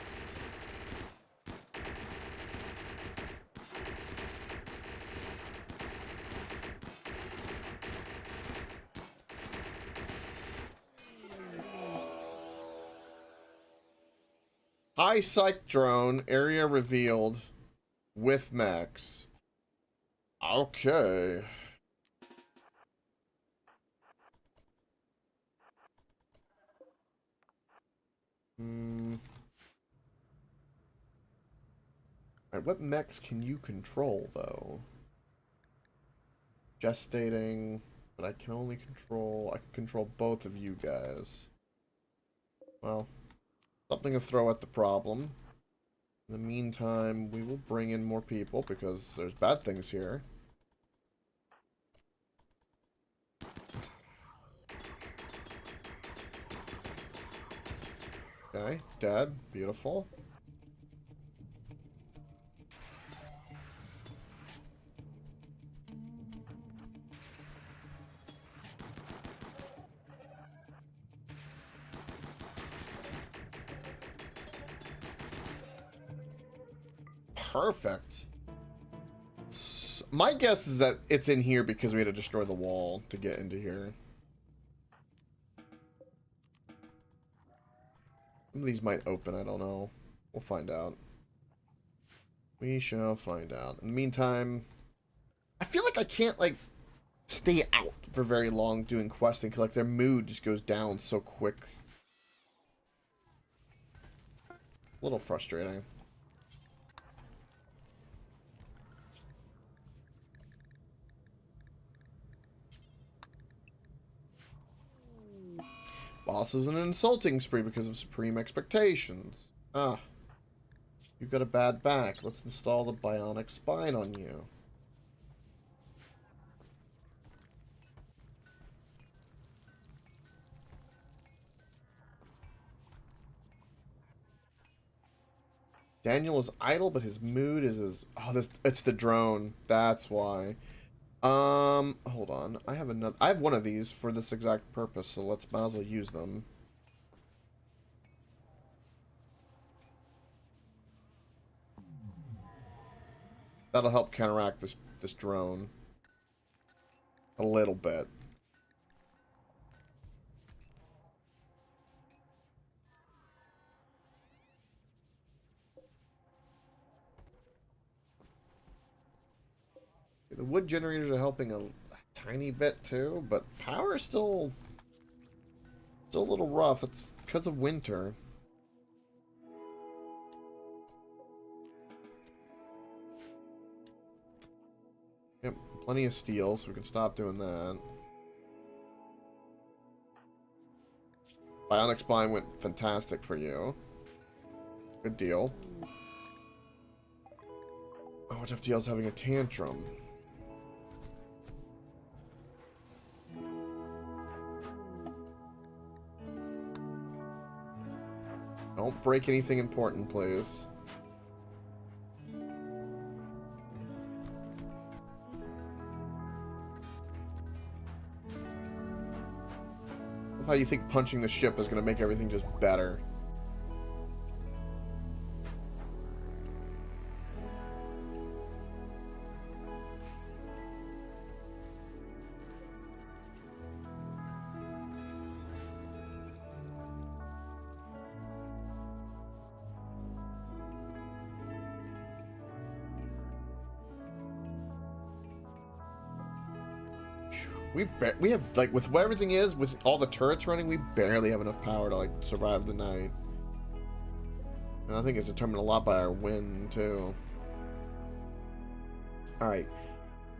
High psych drone, area revealed with Max. Okay. Alright, what mechs can you control, though? Gestating, but I can only control... I can control both of you guys. Well, something to throw at the problem. In the meantime, we will bring in more people, because there's bad things here. Okay, dead. Beautiful. Perfect. My guess is that it's in here because we had to destroy the wall to get into here. Some of these might open, I don't know. We'll find out. We shall find out. In the meantime, I feel like I can't, like, stay out for very long doing questing, because, like, their mood just goes down so quick. A little frustrating. Boss is an insulting spree because of supreme expectations. Ah. You've got a bad back. Let's install the bionic spine on you. Daniel is idle, but his mood is as... Oh, it's the drone. That's why. Hold on. I have one of these for this exact purpose, so might as well use them. That'll help counteract this drone a little bit. The wood generators are helping a tiny bit too, but power is still a little rough. It's because of winter. Yep, plenty of steel, so we can stop doing that. Bionic spine went fantastic for you. Good deal. Oh, FTL's having a tantrum. Don't break anything important, please. How you think punching the ship is going to make everything just better? We have, like, with what everything is, with all the turrets running, we barely have enough power to, like, survive the night. And I think it's determined a lot by our wind, too. Alright.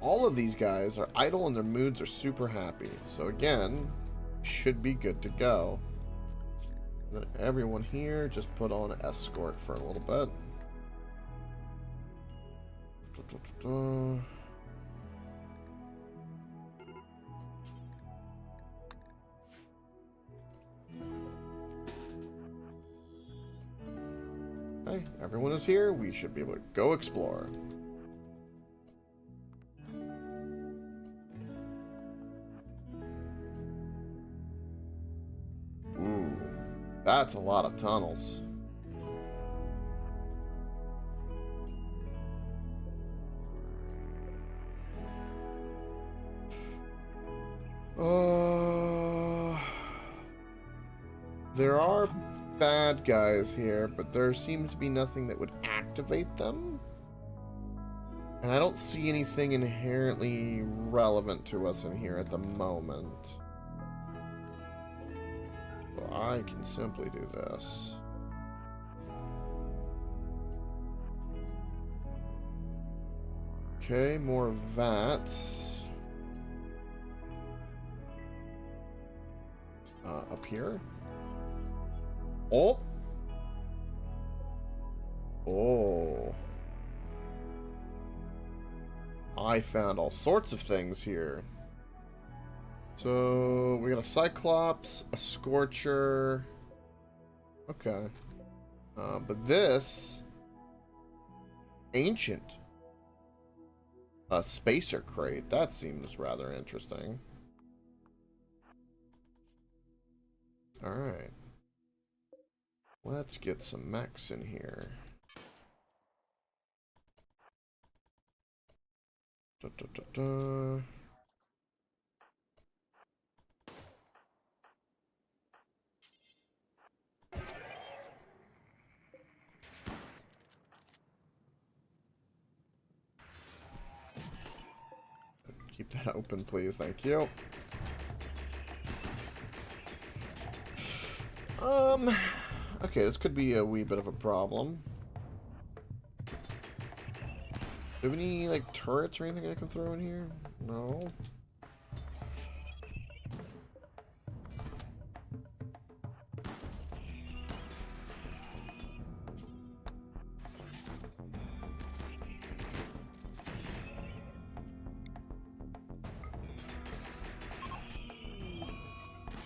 All of these guys are idle and their moods are super happy. So, again, should be good to go. And then everyone here just put on escort for a little bit. Okay, everyone is here. We should be able to go explore. Ooh, that's a lot of tunnels. There are bad guys here, but there seems to be nothing that would activate them. And I don't see anything inherently relevant to us in here at the moment. So I can simply do this. Okay, more vats. Up here. Oh! Oh. I found all sorts of things here. So, we got a Cyclops, a Scorcher. Okay. But this... Ancient. A Spacer Crate. That seems rather interesting. Alright. Let's get some mechs in here. Da, da, da, da. Keep that open, please. Thank you. Okay, this could be a wee bit of a problem. Do you have any, like, turrets or anything I can throw in here? No.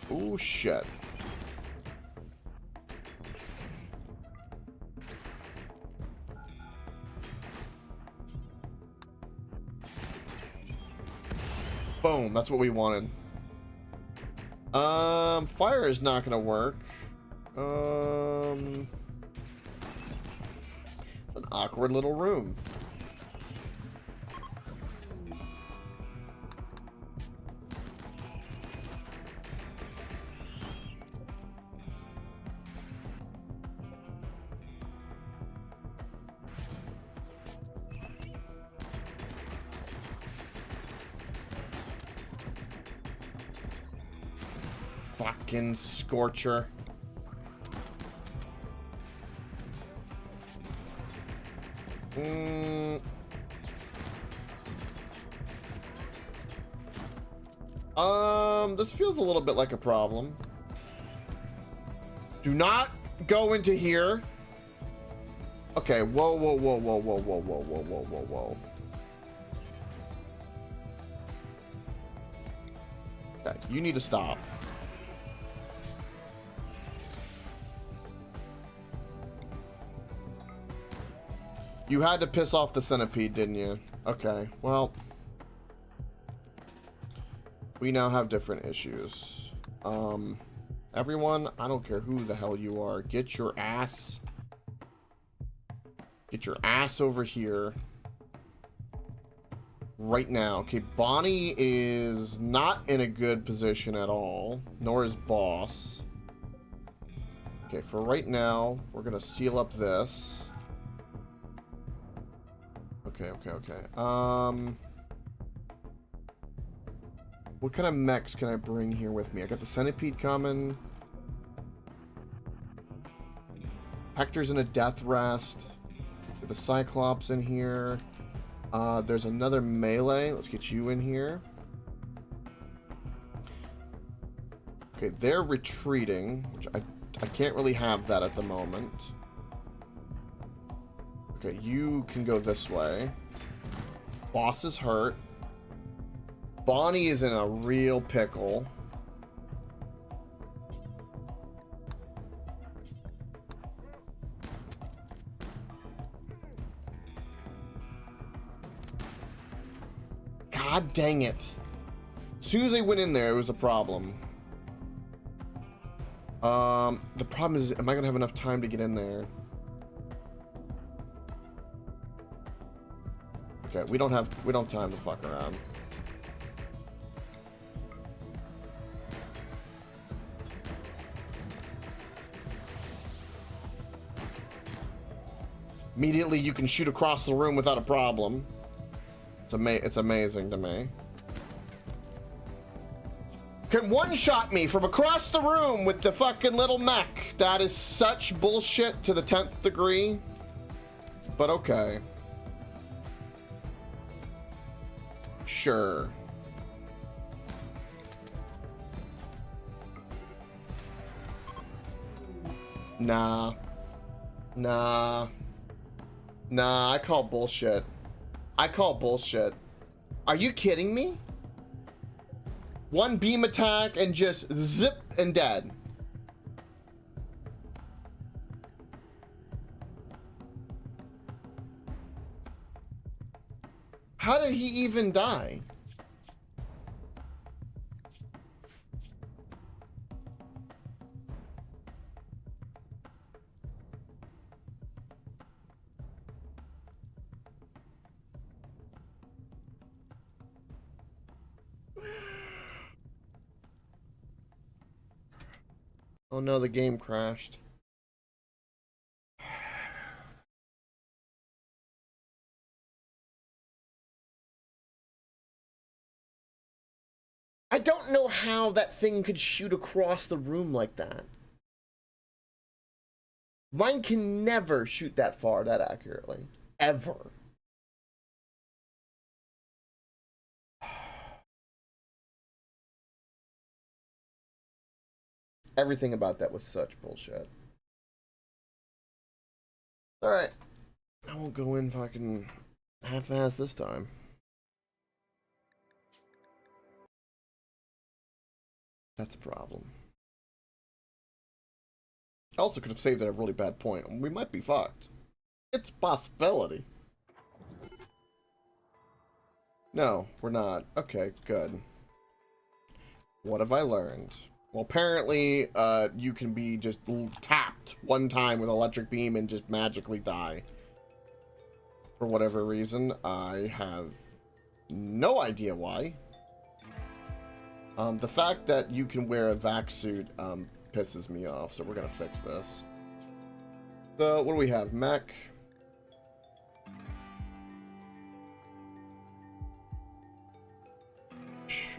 Oh, shit. Boom, that's what we wanted. Fire is not gonna work. It's an awkward little room. Fucking Scorcher. This feels a little bit like a problem. Do not go into here. Okay, whoa, whoa, whoa, whoa, whoa, whoa, whoa, whoa, whoa, whoa, whoa. Okay, you need to stop. You had to piss off the centipede, didn't you? Okay, well. We now have different issues. Everyone, I don't care who the hell you are, get your ass over here right now. Okay, Bonnie is not in a good position at all, nor is Boss. Okay, for right now, we're gonna seal up this. Okay. What kind of mechs can I bring here with me? I got the centipede coming. Hector's in a death rest. The Cyclops in here. There's another melee. Let's get you in here. Okay, they're retreating, which I can't really have that at the moment. Okay, you can go this way. Boss is hurt. Bonnie is in a real pickle. God dang it. As soon as they went in there, it was a problem. The problem is, am I gonna have enough time to get in there? Okay, we don't have time to fuck around. Immediately, you can shoot across the room without a problem. It's amazing to me. Can one-shot me from across the room with the fucking little mech. That is such bullshit to the 10th degree. But okay. Sure. Nah. Nah. Nah, I call bullshit. I call bullshit. Are you kidding me? One beam attack and just zip and dead. How did he even die? Oh no, the game crashed. I don't know how that thing could shoot across the room like that. Mine can never shoot that far, that accurately. Ever. Everything about that was such bullshit. Alright. I won't go in fucking half-ass this time. That's a problem. I also could have saved at a really bad point. We might be fucked. It's a possibility. No, we're not. Okay, good. What have I learned? Well, apparently, you can be just tapped one time with electric beam and just magically die. For whatever reason, I have no idea why. The fact that you can wear a vac suit pisses me off, so we're gonna fix this. So, what do we have? Mech.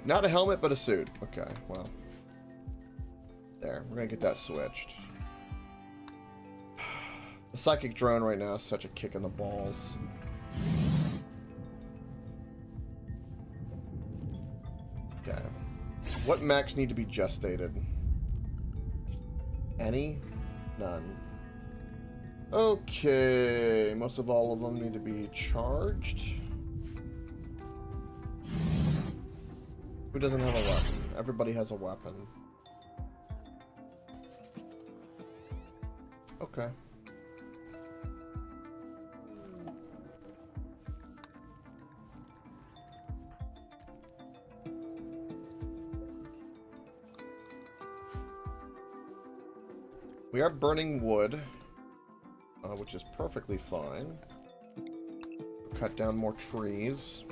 Not a helmet, but a suit. Okay, well. There, we're gonna get that switched. The psychic drone right now is such a kick in the balls. Okay. What mechs need to be gestated? Any? None. Okay, most of all of them need to be charged. Who doesn't have a weapon? Everybody has a weapon. Okay. We are burning wood, which is perfectly fine. Cut down more trees.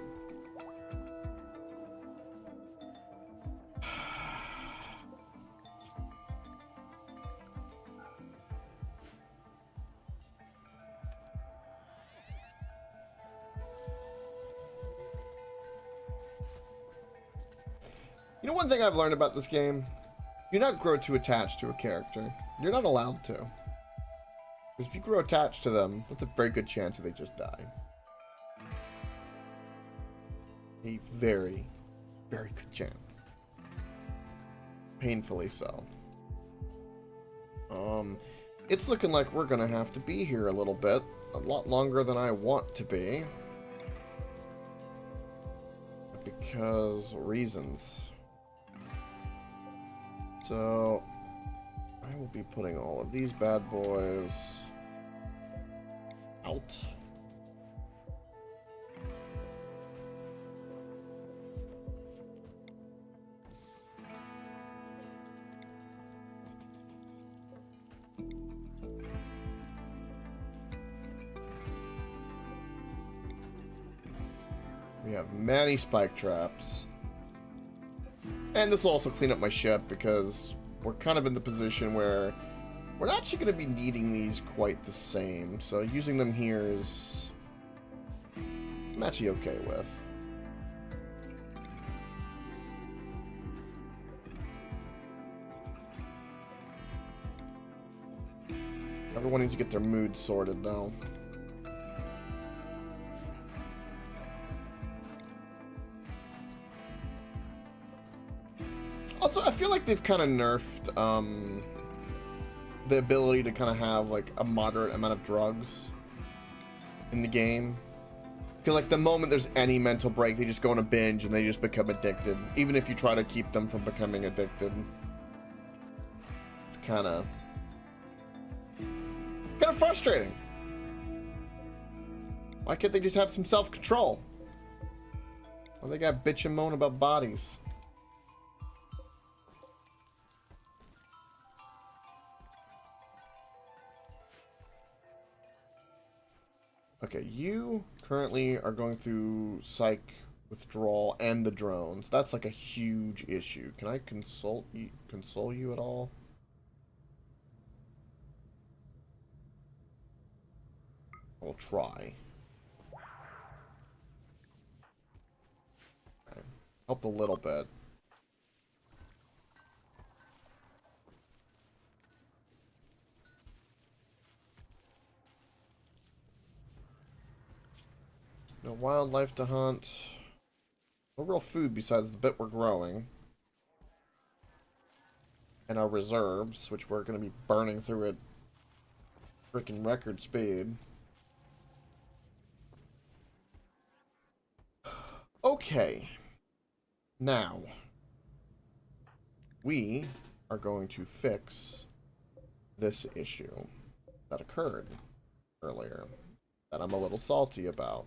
know one thing I've learned about this game? Do not grow too attached to a character. You're not allowed to. Because if you grow attached to them, that's a very good chance that they just die. A very, very good chance. Painfully so. It's looking like we're gonna have to be here a little bit. A lot longer than I want to be. Because reasons. So I will be putting all of these bad boys out. We have many spike traps. And this will also clean up my ship because we're kind of in the position where we're not actually going to be needing these quite the same. So using them here is I'm actually okay with. Everyone needs to get their mood sorted though. Also, I feel like they've kind of nerfed the ability to kind of have like a moderate amount of drugs in the game. Because like the moment there's any mental break, they just go on a binge and they just become addicted. Even if you try to keep them from becoming addicted. It's kind of frustrating. Why can't they just have some self-control? Why they got bitch and moan about bodies? Okay, you currently are going through psych withdrawal and the drones. That's like a huge issue. Can I console you at all? I'll try. Okay. Helped a little bit. No wildlife to hunt. No real food besides the bit we're growing. And our reserves, which we're going to be burning through at freaking record speed. Okay. Now, we are going to fix this issue that occurred earlier that I'm a little salty about.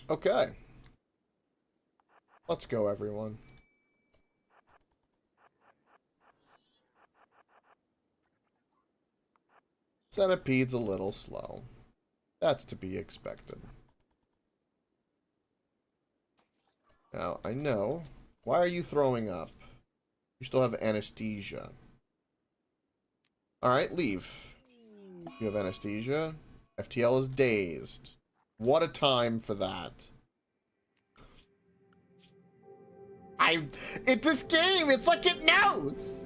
Okay. Let's go, everyone. Centipede's a little slow. That's to be expected. Now, I know. Why are you throwing up? You still have anesthesia. Alright, leave. You have anesthesia. FTL is dazed. What a time for that. This game, it's like it knows.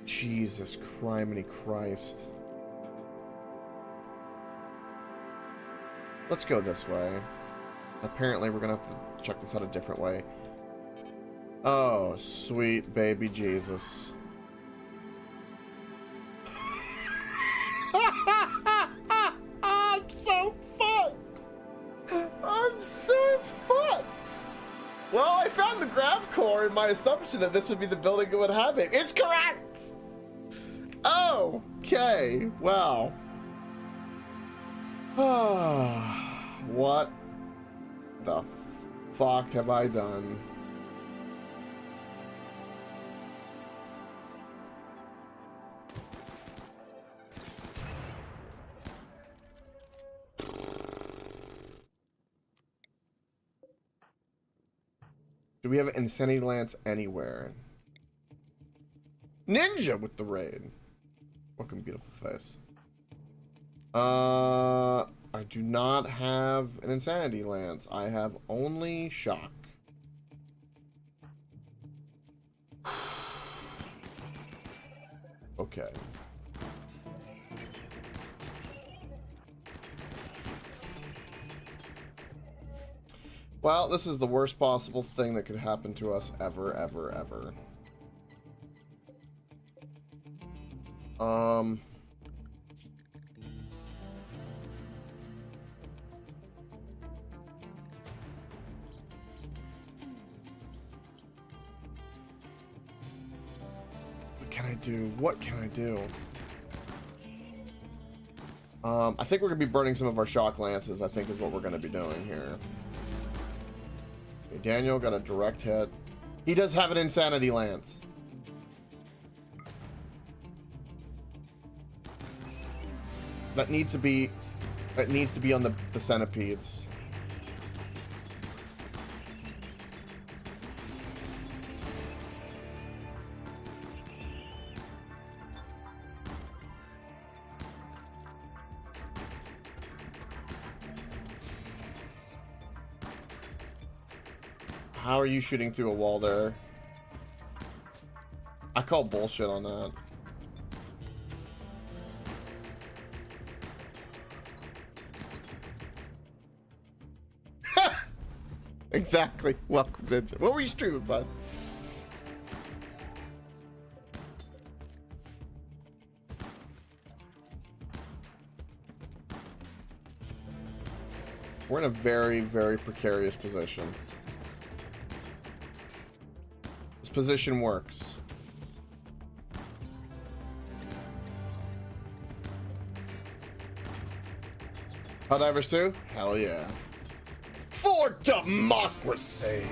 Jesus criminy Christ. Let's go this way. Apparently we're gonna have to check this out a different way. Oh, sweet baby Jesus. I'm so fucked. I'm so fucked. Well, I found the grav core in my assumption that this would be the building that would have it. It's correct. Okay. Wow. What the fuck have I done? Do we have an Insanity Lance anywhere? Ninja with the raid. Welcome, beautiful face. I do not have an Insanity Lance. I have only Shock. Okay. Well, this is the worst possible thing that could happen to us ever, ever, ever. What can I do? What can I do? I think we're gonna be burning some of our shock lances, I think is what we're gonna be doing here. Okay, Daniel got a direct hit. He does have an Insanity Lance. That needs to be on the centipedes. How are you shooting through a wall there? I call bullshit on that. Exactly. Welcome, Ninja. What were you streaming, bud? We're in a very, very precarious position. This position works. Helldivers 2? Hell yeah. For democracy!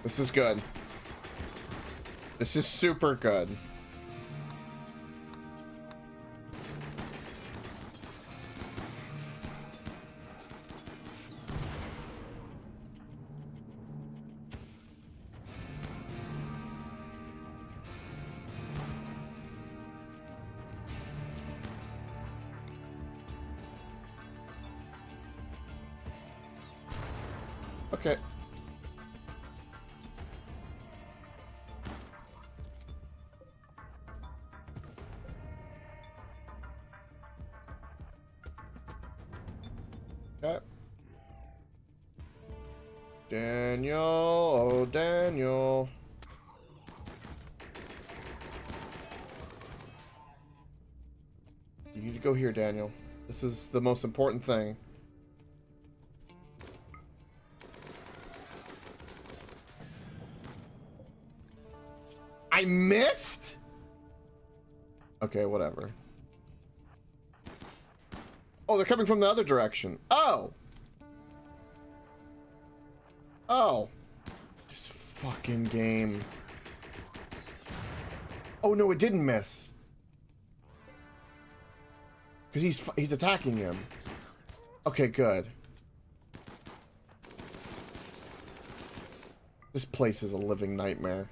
This is good. This is super good. Okay. Okay. Daniel, oh Daniel. You need to go here, Daniel. This is the most important thing. I missed? Okay, whatever. Oh, they're coming from the other direction. Oh! Oh. This fucking game. Oh, no, it didn't miss. Because he's attacking him. Okay, good. This place is a living nightmare.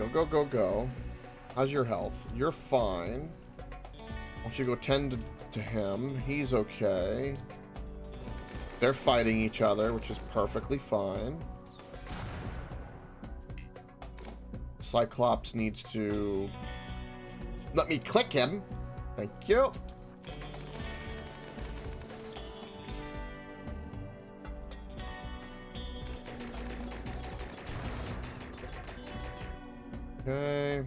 Go, go, go, go. How's your health? You're fine. Why don't you go tend to him? He's okay. They're fighting each other, which is perfectly fine. Cyclops needs to... let me click him. Thank you. Okay.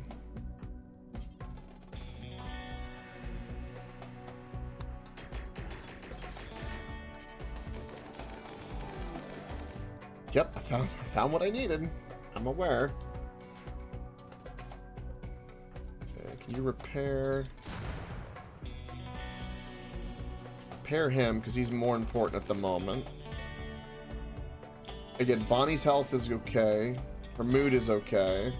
Yep, I found what I needed. I'm aware. Okay, can you repair him, because he's more important at the moment. Again, Bonnie's health is okay. Her mood is okay.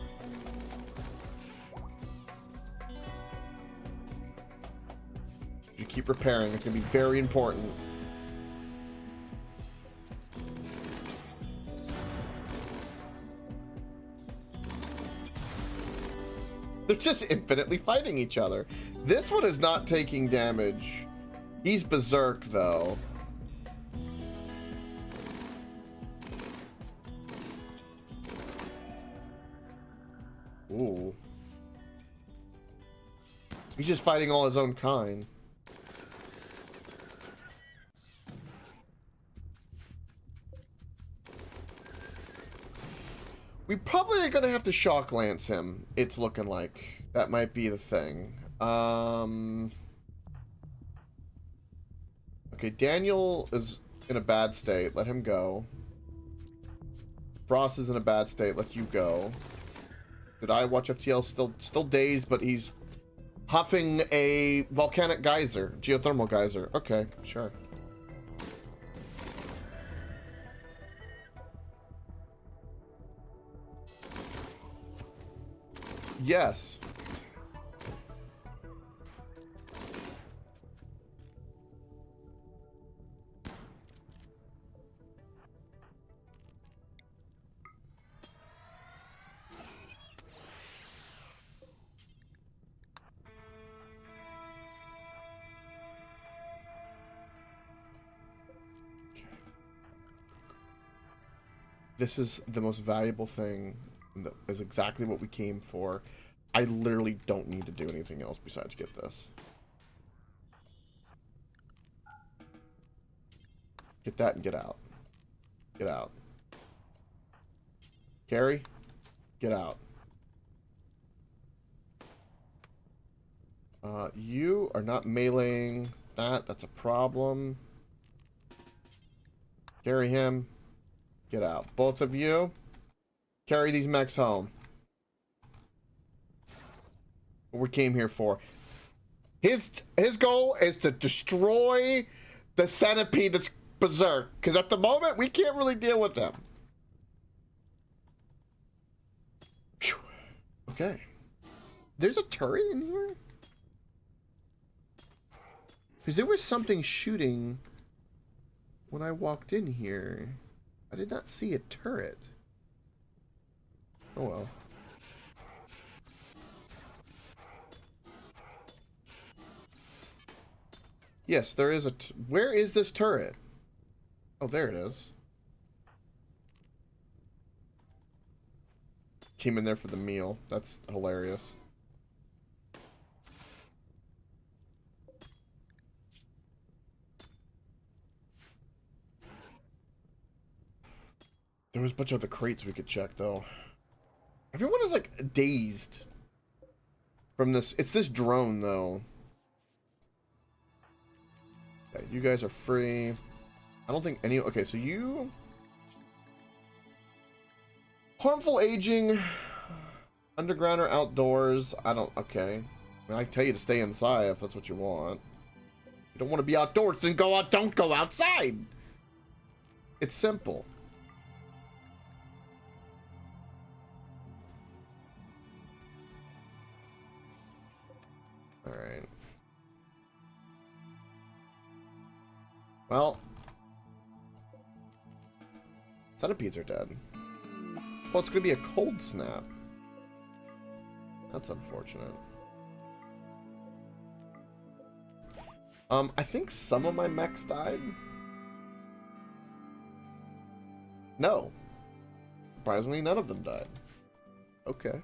You keep repairing. It's going to be very important. They're just infinitely fighting each other. This one is not taking damage. He's berserk, though. Ooh. He's just fighting all his own kind. We probably are gonna have to shock lance him. It's looking like that might be the thing. Okay, Daniel is in a bad state. Let him go. Frost is in a bad state. Let you go. Did I watch FTL? Still dazed, but he's huffing a volcanic geyser, geothermal geyser. Okay, sure. Yes. This is the most valuable thing. That is exactly what we came for. I literally don't need to do anything else besides get this. Get that and get out. Get out. Carrie, get out. You are not meleeing that. That's a problem. Carry him. Get out. Both of you, carry these mechs home. What we came here for. His goal is to destroy the centipede that's berserk. Because at the moment, we can't really deal with them. Whew. Okay. There's a turret in here? Because there was something shooting when I walked in here. I did not see a turret. Oh well. Yes, there is a... Where is this turret? Oh, there it is. Came in there for the meal. That's hilarious. There was a bunch of other crates we could check, though. Everyone is, like, dazed from this. It's this drone, though. Okay, you guys are free. I don't think any... Okay, so you... Harmful aging. Underground or outdoors. I don't... Okay. I mean, I can tell you to stay inside if that's what you want. You don't want to be outdoors, then go out. Don't go outside. It's simple. Alright. Well. Centipedes are dead. Well, it's gonna be a cold snap. That's unfortunate. I think some of my mechs died. No. Surprisingly, none of them died. Okay.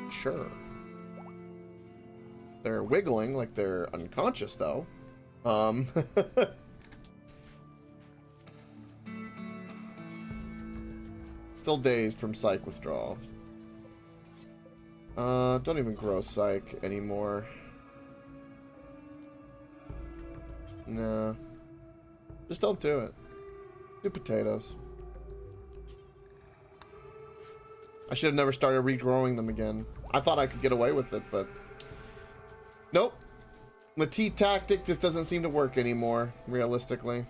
Sure. They're wiggling like they're unconscious, though. Still dazed from psych withdrawal. Don't even grow psych anymore. Nah. Just don't do it. Do potatoes. I should have never started regrowing them again. I thought I could get away with it, but... Nope. The T tactic just doesn't seem to work anymore, realistically.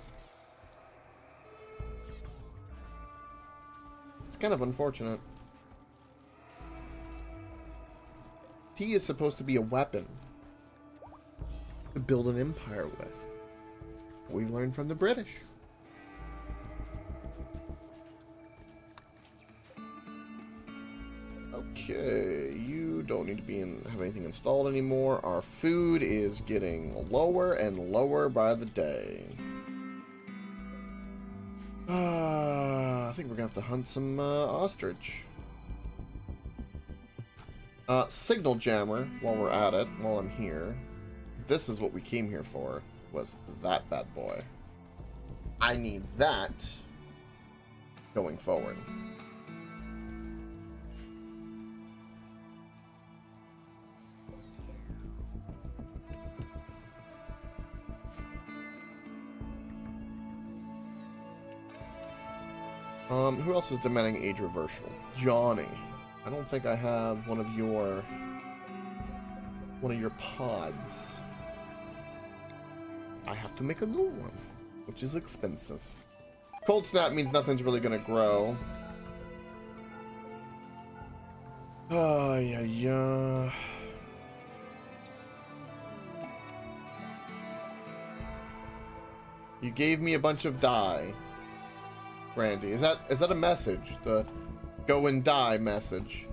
It's kind of unfortunate. T is supposed to be a weapon to build an empire with. We've learned from the British. Okay, you don't need to have anything installed anymore. Our food is getting lower and lower by the day. I think we're gonna have to hunt some ostrich. Signal jammer, while we're at it, while I'm here. This is what we came here for, was that bad boy. I need that going forward. Who else is demanding age reversal? Johnny. I don't think I have one of your pods. I have to make a new one, which is expensive. Cold snap means nothing's really gonna grow. Yeah. You gave me a bunch of dye, Randy. Is that a message? The go and die message.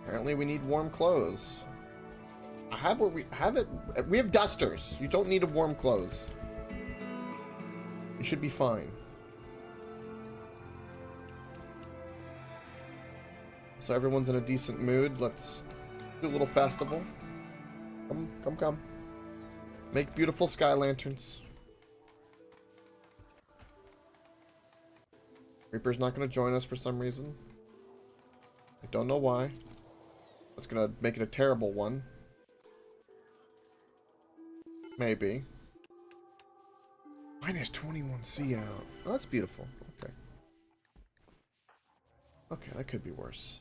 Apparently we need warm clothes. I have where we have it. We have dusters. You don't need warm clothes. You should be fine. So everyone's in a decent mood. Let's do a little festival. Come. Make beautiful sky lanterns. Reaper's not going to join us for some reason. I don't know why. That's going to make it a terrible one. Maybe. Minus 21C out. Oh, that's beautiful. Okay. Okay, that could be worse.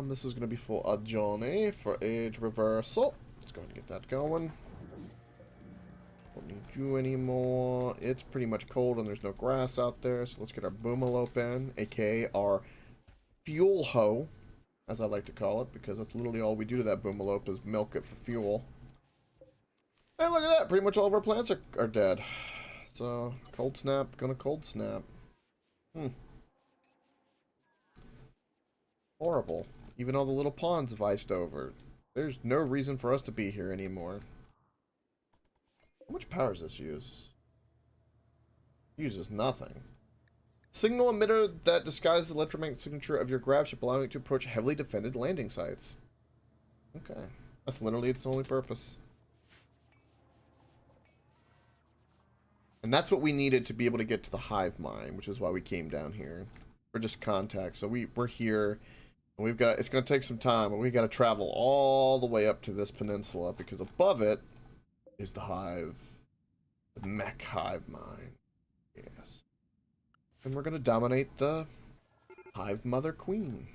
This is going to be for a Johnny for age reversal. Let's go ahead and get that going. Don't need you anymore. It's pretty much cold and there's no grass out there, so let's get our boomalope in, aka our fuel hoe, as I like to call it, because that's literally all we do to that boomalope is milk it for fuel. And look at that, pretty much all of our plants are dead. So, cold snap, gonna cold snap. Horrible. Even all the little ponds have iced over. There's no reason for us to be here anymore. How much power does this use? Uses nothing. Signal emitter that disguises the electromagnetic signature of your grav ship, allowing it to approach heavily defended landing sites. Okay. That's literally its only purpose. And that's what we needed to be able to get to the Hivemind, which is why we came down here. For just contact. So we're here. And it's going to take some time, but we got to travel all the way up to this peninsula, because above it is the hive. The mech Hivemind. Yes. And we're going to dominate the Hive Mother Queen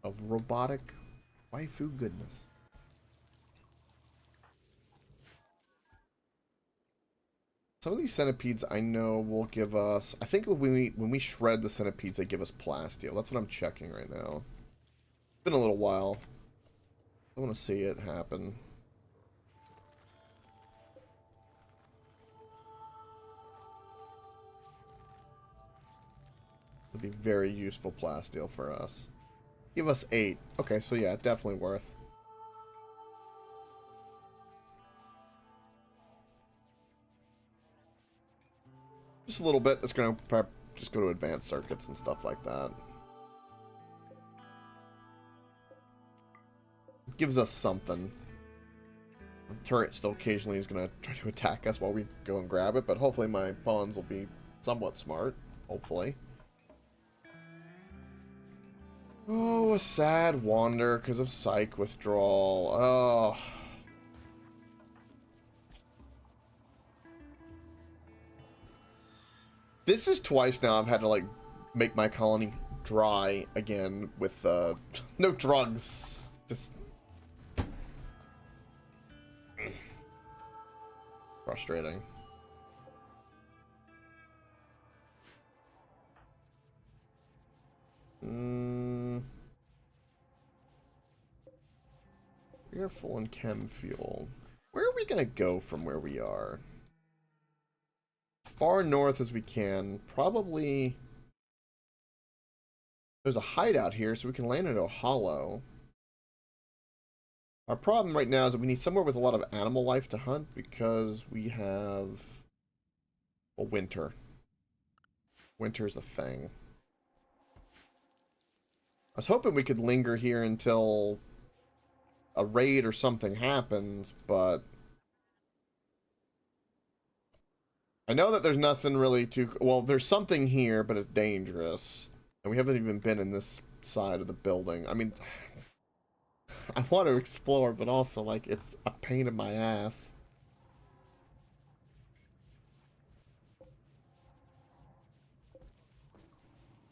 of robotic waifu goodness. Some of these centipedes I know will give us... I think when we shred the centipedes, they give us plasteel. That's what I'm checking right now. It's been a little while. I want to see it happen. It'd be very useful plasteel for us. Give us 8. Okay, so yeah, definitely worth. Just a little bit. It's going to just go to advanced circuits and stuff like that. It gives us something. The turret still occasionally is going to try to attack us while we go and grab it, but hopefully my pawns will be somewhat smart. Hopefully. Oh, a sad wander because of psych withdrawal. Oh. This is twice now I've had to, like, make my colony dry again with, no drugs. Just... frustrating. We are full on chem fuel. Where are we gonna go from where we are? Far north as we can. Probably... There's a hideout here, so we can land into a hollow. Our problem right now is that we need somewhere with a lot of animal life to hunt because we have a winter. Winter's the thing. I was hoping we could linger here until a raid or something happens, but I know that there's nothing really too... Well, there's something here, but it's dangerous. And we haven't even been in this side of the building. I mean, I want to explore, but also, like, it's a pain in my ass.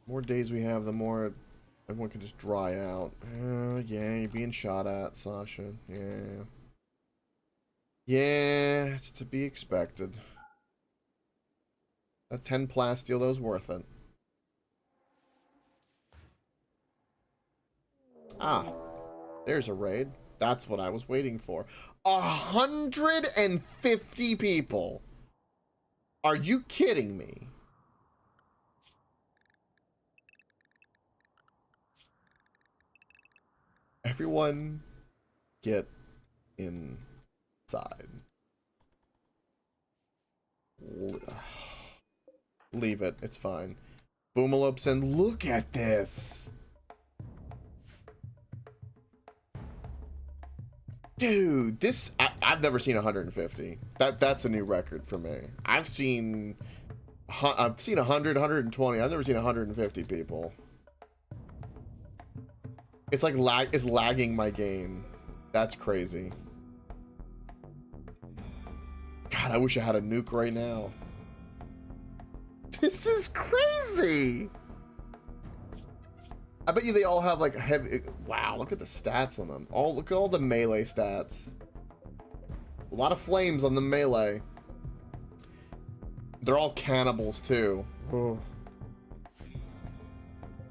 More days we have, the more everyone can just dry out. Yeah, you're being shot at, Sasha. Yeah. Yeah, it's to be expected. That 10 plasteel, that was worth it. Ah, there's a raid. That's what I was waiting for. 150 people. Are you kidding me? Everyone get inside. Leave it. It's fine. Boomalopes, and look at this. Dude, this... I've never seen 150. That's a new record for me. I've seen 100, 120. I've never seen 150 people. It's like it's lagging my game. That's crazy. God, I wish I had a nuke right now. This is crazy. I bet you they all have like heavy... Wow, look at the stats on them. Look at all the melee stats. A lot of flames on the melee. They're all cannibals too. Oh.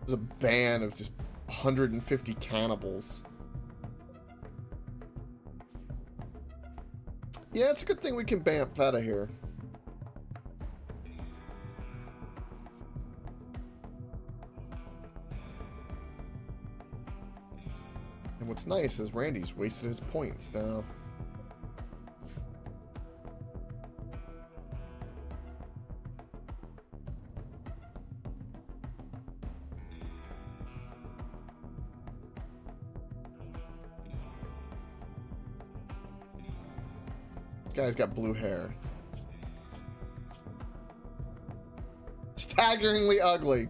There's a ban of just 150 cannibals. Yeah, it's a good thing we can bamf out of here. And what's nice is Randy's wasted his points now. Guy's got blue hair. Staggeringly ugly.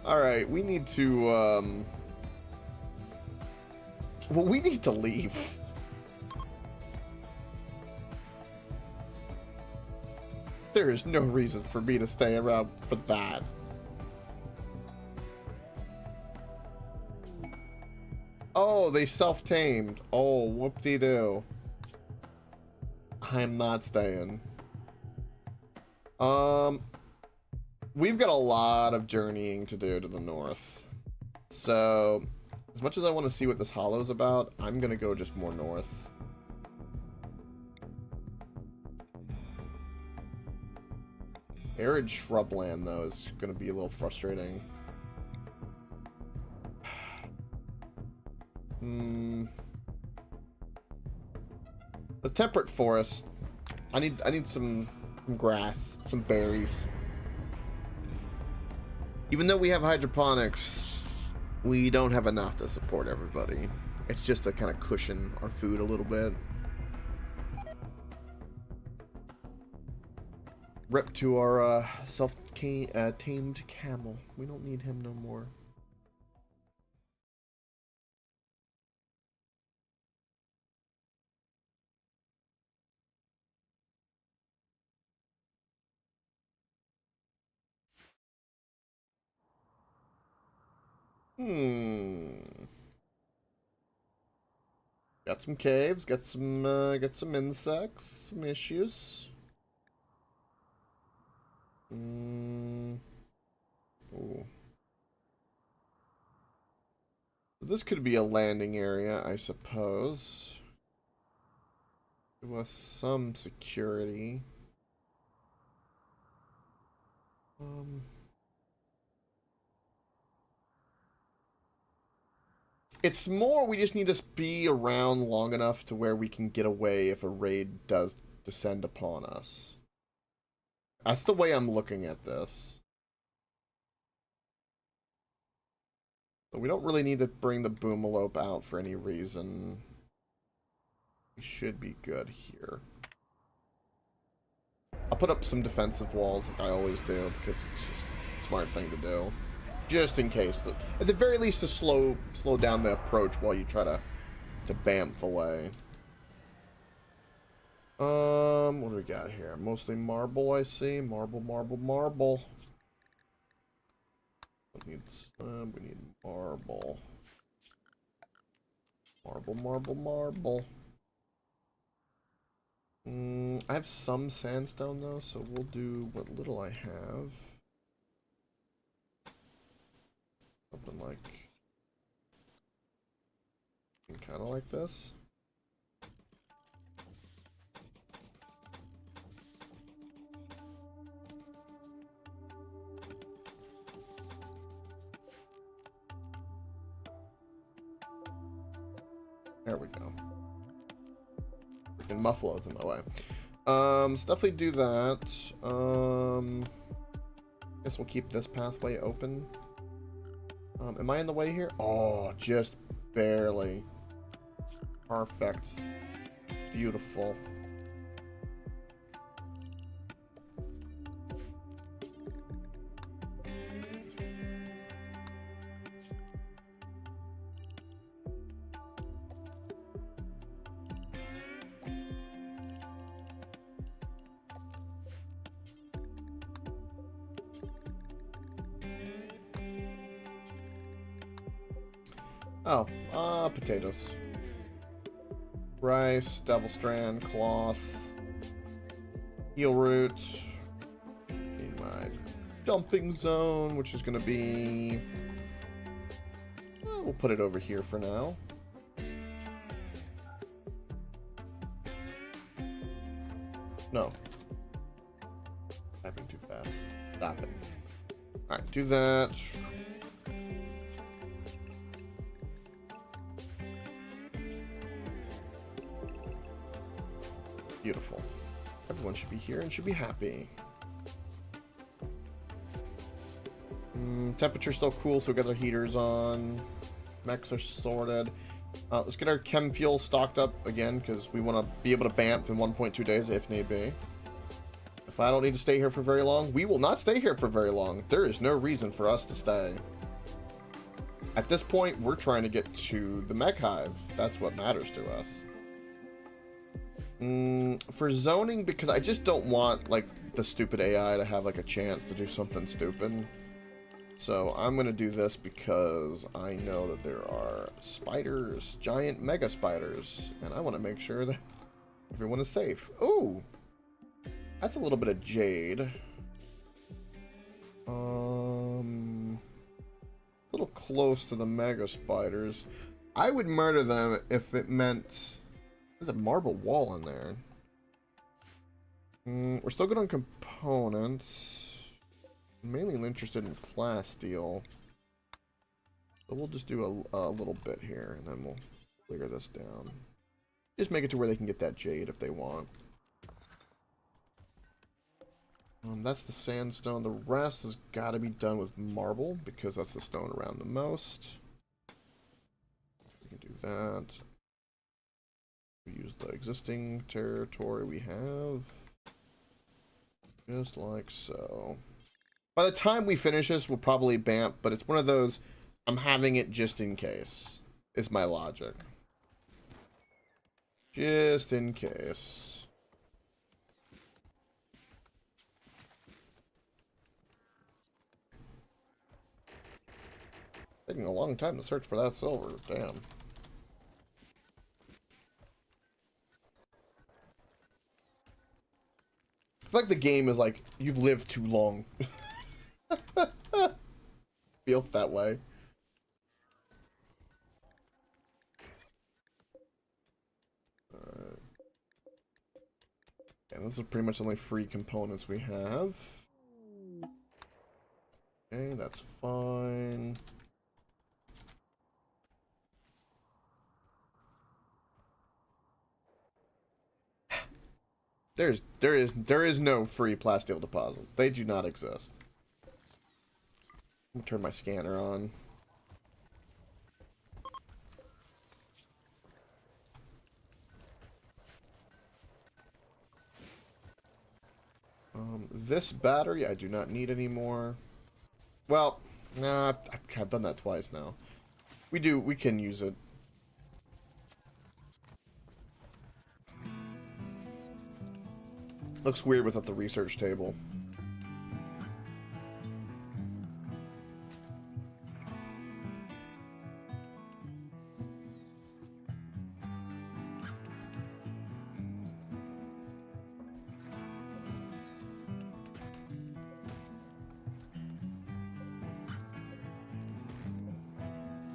Alright, we need to, well, we need to leave. There is no reason for me to stay around for that. Oh, they self-tamed. Oh, whoop-de-doo. I'm not staying. we've got a lot of journeying to do to the north. So, as much as I want to see what this hollow's about, I'm going to go just more north. Arid shrubland, though, is going to be a little frustrating. The temperate forest. I need some grass, some berries. Even though we have hydroponics, we don't have enough to support everybody. It's just to kind of cushion our food a little bit. Rip to our self-tamed camel. We don't need him no more. Got some caves, got some insects, some issues. Ooh. This could be a landing area, I suppose. Give us some security. It's more we just need to be around long enough to where we can get away if a raid does descend upon us. That's the way I'm looking at this. So we don't really need to bring the boomalope out for any reason. We should be good here. I'll put up some defensive walls like I always do because it's just a smart thing to do. Just in case. At the very least to slow down the approach while you try to bamf away. What do we got here? Mostly marble, I see. Marble. We need marble. Marble. I have some sandstone though, so we'll do what little I have. Something like, kind of like this. There we go. Freaking muffalo's in the way. So definitely do that. Guess we'll keep this pathway open. Am I in the way here? Oh, just barely. Perfect. Beautiful. Oh, potatoes. Rice, devil strand, cloth, eel root. In my dumping zone, which is going to be... we'll put it over here for now. No. Typing too fast. Stop it. Alright, do that. Beautiful. Everyone should be here and should be happy. Temperature's still cool, so we got our heaters on. Mechs are sorted. Let's get our chem fuel stocked up again, because we want to be able to bamf in 1.2 days if need be. If I don't need to stay here for very long, we will not stay here for very long. There is no reason for us to stay. At this point, we're trying to get to the mech hive. That's what matters to us. For zoning, because I just don't want, like, the stupid AI to have, like, a chance to do something stupid. So I'm going to do this because I know that there are spiders, giant mega spiders, and I want to make sure that everyone is safe. Ooh! That's a little bit of jade. A little close to the mega spiders. I would murder them if it meant... There's a marble wall in there. We're still good on components. I'm mainly interested in plasteel. So we'll just do a little bit here, and then we'll clear this down. Just make it to where they can get that jade if they want. That's the sandstone. The rest has got to be done with marble, because that's the stone around the most. We can do that. We use the existing territory we have. Just like so. By the time we finish this, we'll probably BAMP, but it's one of those, I'm having it just in case, is my logic. Just in case. Taking a long time to search for that silver, damn. I feel like the game is like, you've lived too long. Feels that way. Alright. And this is pretty much the only free components we have. Okay, that's fine. There is no free plasteel deposits. They do not exist. I'm gonna turn my scanner on. This battery I do not need anymore. Well, nah, I've done that twice now. We can use it. Looks weird without the research table.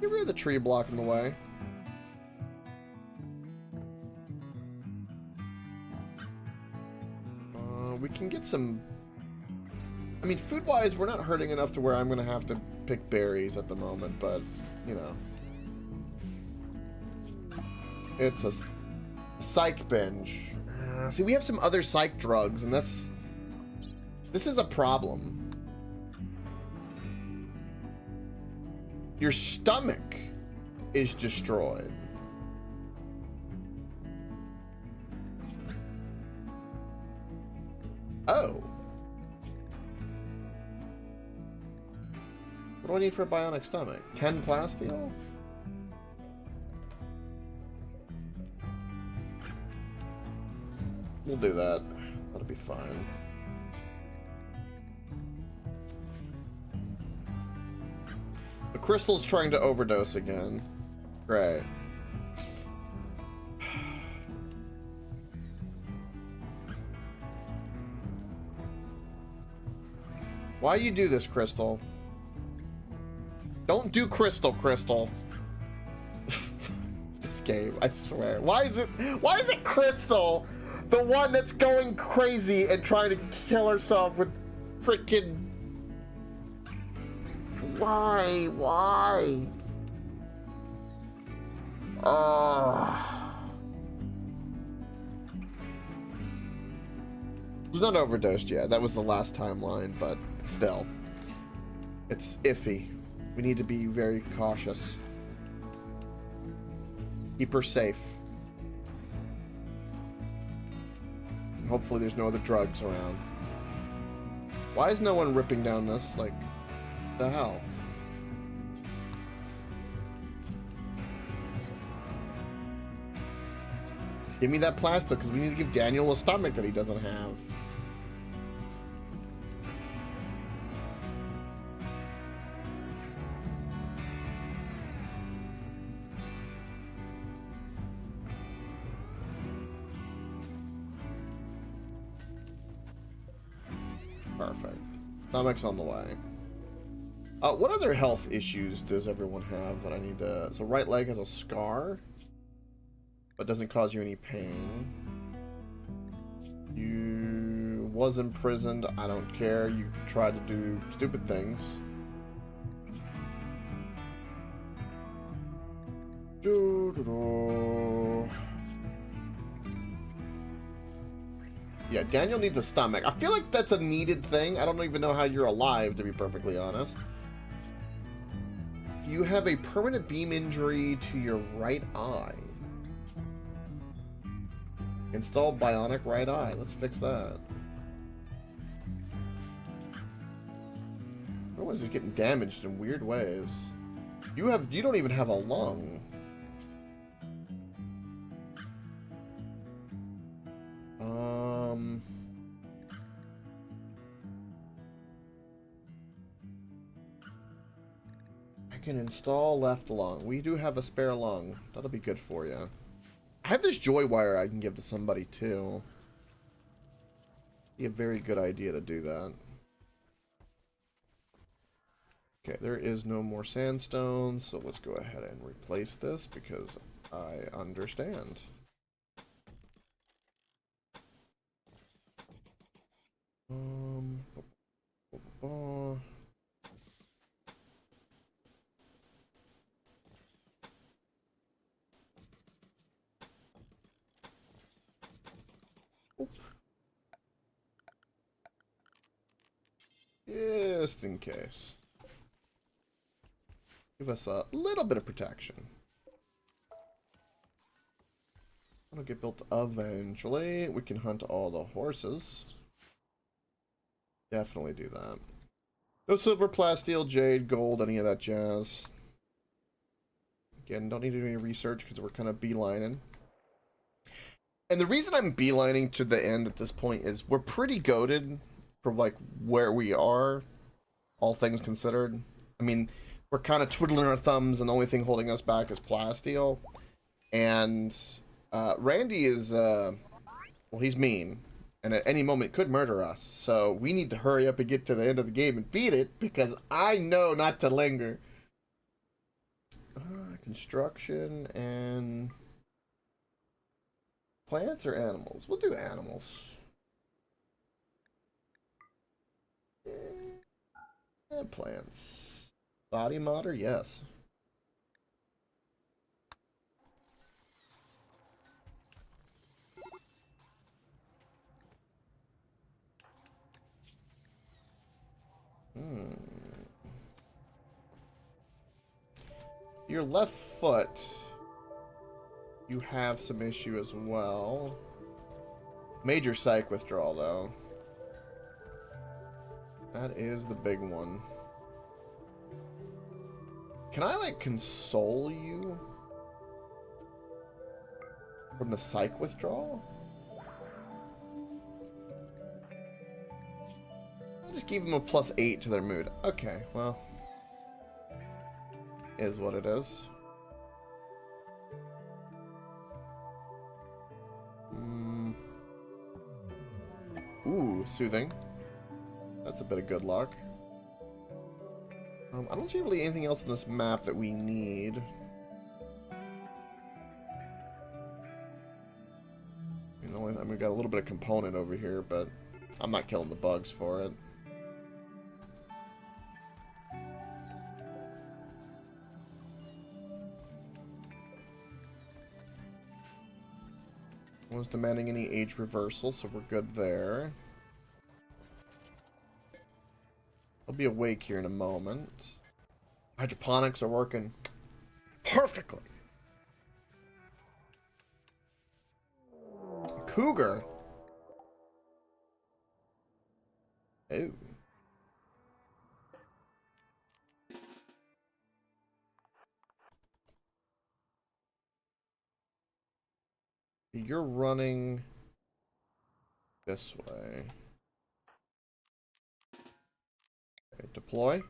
Get rid of the tree blocking the way. We can get some... I mean, food-wise, we're not hurting enough to where I'm going to have to pick berries at the moment, but, you know. It's a psych binge. See, we have some other psych drugs, and that's... This is a problem. Your stomach is destroyed. Oh. What do I need for a bionic stomach? 10 plasteel? We'll do that. That'll be fine. The crystal's trying to overdose again. Great. Why you do this, Crystal? Don't do Crystal. This game, I swear. Why is it Crystal, the one that's going crazy and trying to kill herself with freaking... Why? She's not overdosed yet. That was the last timeline, but still. It's iffy. We need to be very cautious. Keep her safe. And hopefully there's no other drugs around. Why is no one ripping down this? Like, the hell? Give me that plastic, because we need to give Daniel a stomach that he doesn't have. Stomach's on the way. What other health issues does everyone have that I need to... So right leg has a scar, but doesn't cause you any pain. You was imprisoned. I don't care. You tried to do stupid things. Yeah, Daniel needs a stomach. I feel like that's a needed thing. I don't even know how you're alive, to be perfectly honest. You have a permanent beam injury to your right eye. Install bionic right eye. Let's fix that. Everyone's just getting damaged in weird ways. You don't even have a lung. I can install left lung. We do have a spare lung. That'll be good for you. I have this joy wire I can give to somebody too. Be a very good idea to do that. Okay, there is no more sandstone, so let's go ahead and replace this because I understand. Just in case. Give us a little bit of protection. It'll get built eventually. We can hunt all the horses. Definitely do that. No silver, plasteel, jade, gold, any of that jazz. Again, don't need to do any research because we're kind of beelining. And the reason I'm beelining to the end at this point is we're pretty goated for like where we are, all things considered. I mean, we're kind of twiddling our thumbs and the only thing holding us back is plasteel. And Randy is, well, he's mean. And at any moment could murder us. So we need to hurry up and get to the end of the game and beat it because I know not to linger. Construction and plants or animals? We'll do animals. And plants. Body modder, yes. Your left foot, you have some issue as well. Major psych withdrawal, though. That is the big one. Can I, like, console you from the psych withdrawal? I'll just give them a +8 to their mood. Okay, well. Is what it is. Ooh, soothing. That's a bit of good luck. I don't see really anything else in this map that we need. You know, I mean, we got a little bit of component over here, but I'm not killing the bugs for it. No one's demanding any age reversal, so we're good there. I'll be awake here in a moment. Hydroponics are working perfectly. Cougar. Ooh. You're running this way. Okay, deploy.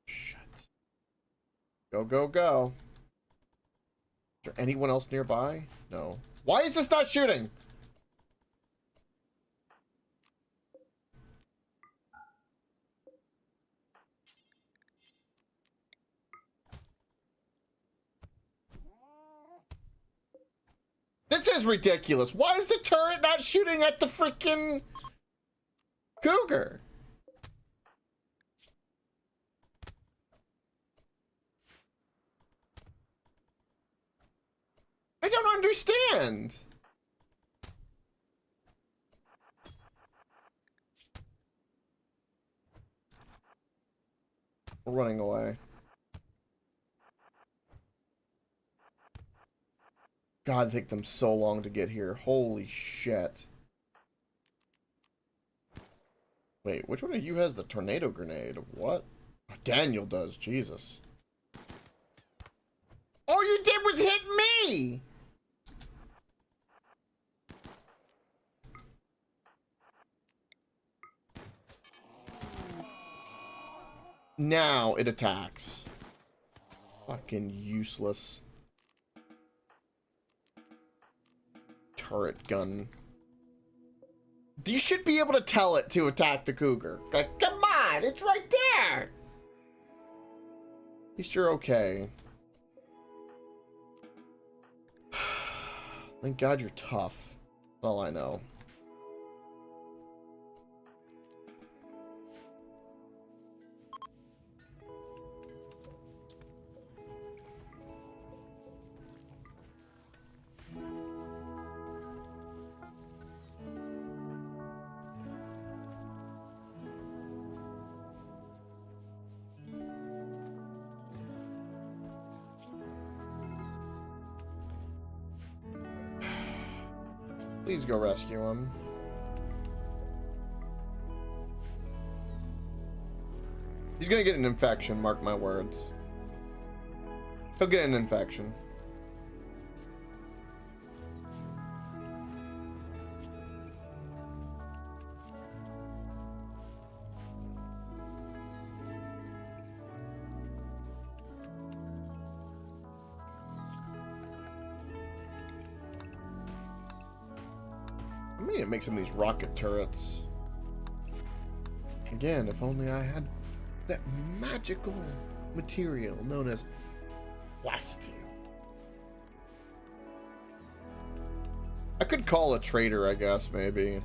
Shit. Go, go, go. Is there anyone else nearby? No. Why is this not shooting? This is ridiculous. Why is the turret not shooting at the freaking cougar? I don't understand. We're running away. God, it take them so long to get here. Holy shit. Wait, which one of you has the tornado grenade? What? Oh, Daniel does. Jesus. All you did was hit me! Now it attacks. Fucking useless. Turret gun. You should be able to tell it to attack the cougar. Like, come on, it's right there. At least you're okay. Thank God you're tough. That's all I know. Please go rescue him. He's gonna get an infection, mark my words. He'll get an infection. I need to make some of these rocket turrets. Again, if only I had that magical material known as plasteel. I could call a trader, I guess, maybe.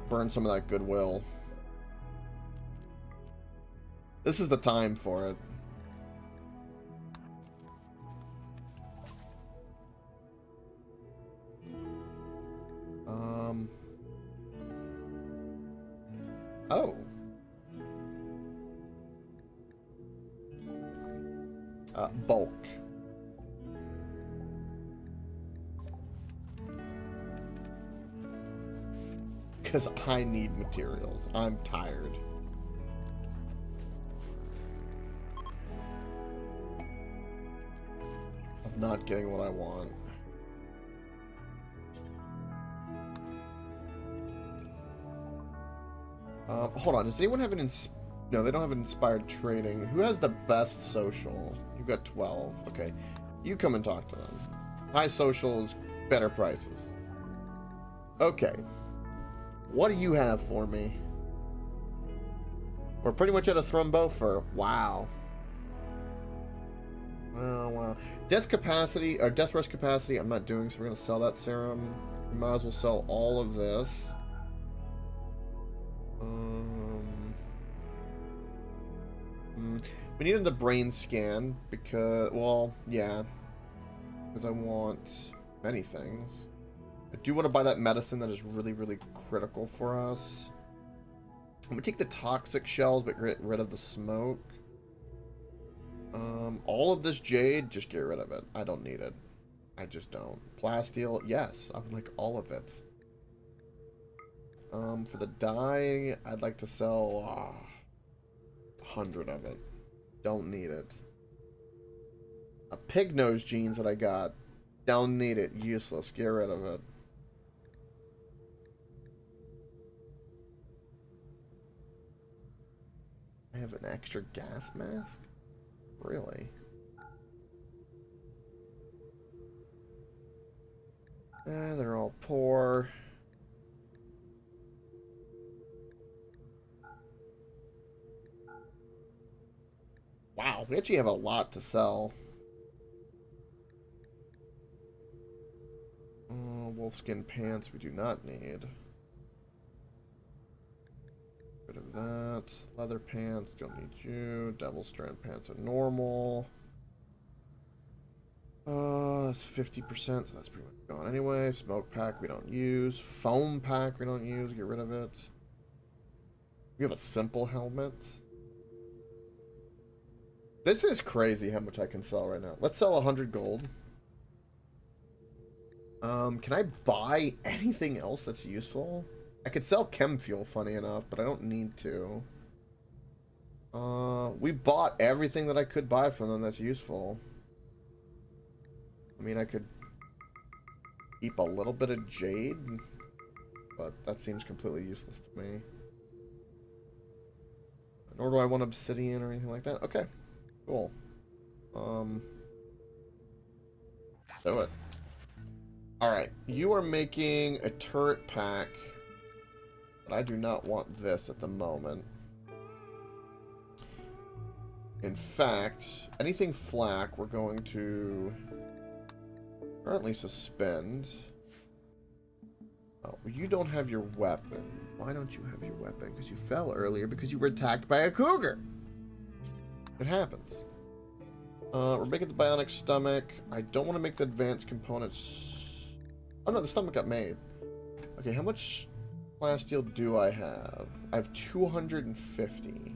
Burn some of that goodwill. This is the time for it. Oh. Bulk. Because I need materials. I'm tired. Of not getting what I want. Hold on, does anyone have an no, they don't have an inspired trading. Who has the best social? You've got 12. Okay. You come and talk to them. High social is better prices. Okay. What do you have for me? We're pretty much at a thrumbo for... Wow. Oh, wow. Death capacity, or death rush capacity, I'm not doing, so we're going to sell that serum. We might as well sell all of this. We needed the brain scan because, well, yeah, because I want many things. I do want to buy that medicine that is really, really critical for us. I'm gonna take the toxic shells, but get rid of the smoke. All of this jade, just get rid of it. I don't need it. I just don't. Plasteel, yes, I would like all of it. For the dye, I'd like to sell 100 of it. Don't need it. A pig nose jeans that I got. Don't need it. Useless. Get rid of it. I have an extra gas mask? Really? They're all poor. Wow, we actually have a lot to sell. Wolfskin pants we do not need. Rid of that. Leather pants, don't need you. Devil strand pants are normal. That's 50%, so that's pretty much gone anyway. Smoke pack we don't use. Foam pack we don't use, get rid of it. We have a simple helmet. This is crazy how much I can sell right now. Let's sell 100 gold. Can I buy anything else that's useful? I could sell chem fuel, funny enough, but I don't need to. We bought everything that I could buy from them that's useful. I mean, I could keep a little bit of jade, but that seems completely useless to me. Nor do I want obsidian or anything like that. Okay, cool. Do it. Alright, you are making a turret pack, but I do not want this at the moment. In fact, anything flak we're going to currently suspend. Oh, you don't have your weapon. Why don't you have your weapon? Because you fell earlier because you were attacked by a cougar. It happens. We're making the bionic stomach. I don't want to make the advanced components. Oh no, the stomach got made. Okay, how much plasteel do I have? I have 250.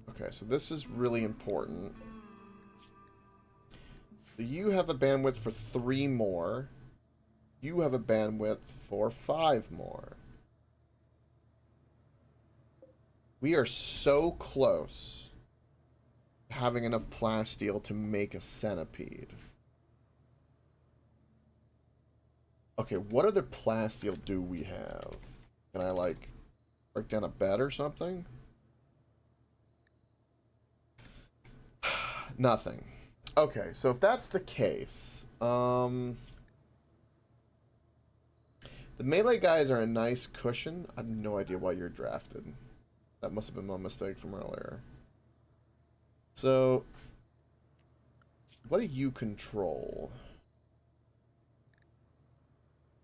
Okay, so this is really important. You have a bandwidth for 3 more. You have a bandwidth for 5 more. We are so close to having enough plasteel to make a centipede. Okay, what other plasteel do we have? Can I, like, break down a bed or something? Nothing. Okay, so if that's the case, the melee guys are a nice cushion. I have no idea why you're drafted. That must have been my mistake from earlier. So, what do you control?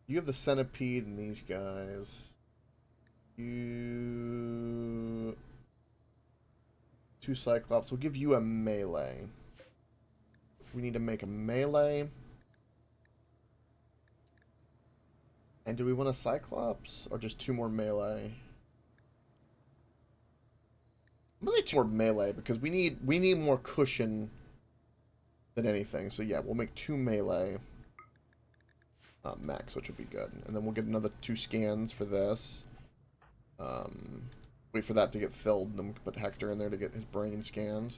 You have the centipede and these guys. You... 2 Cyclops. We'll give you a melee. We need to make a melee. And do we want a Cyclops? Or just 2 more melee? I'm gonna say 2 more melee because we need more cushion than anything. So yeah, we'll make 2 melee. Max, which would be good. And then we'll get another 2 scans for this. Wait for that to get filled, and then we can put Hector in there to get his brain scanned.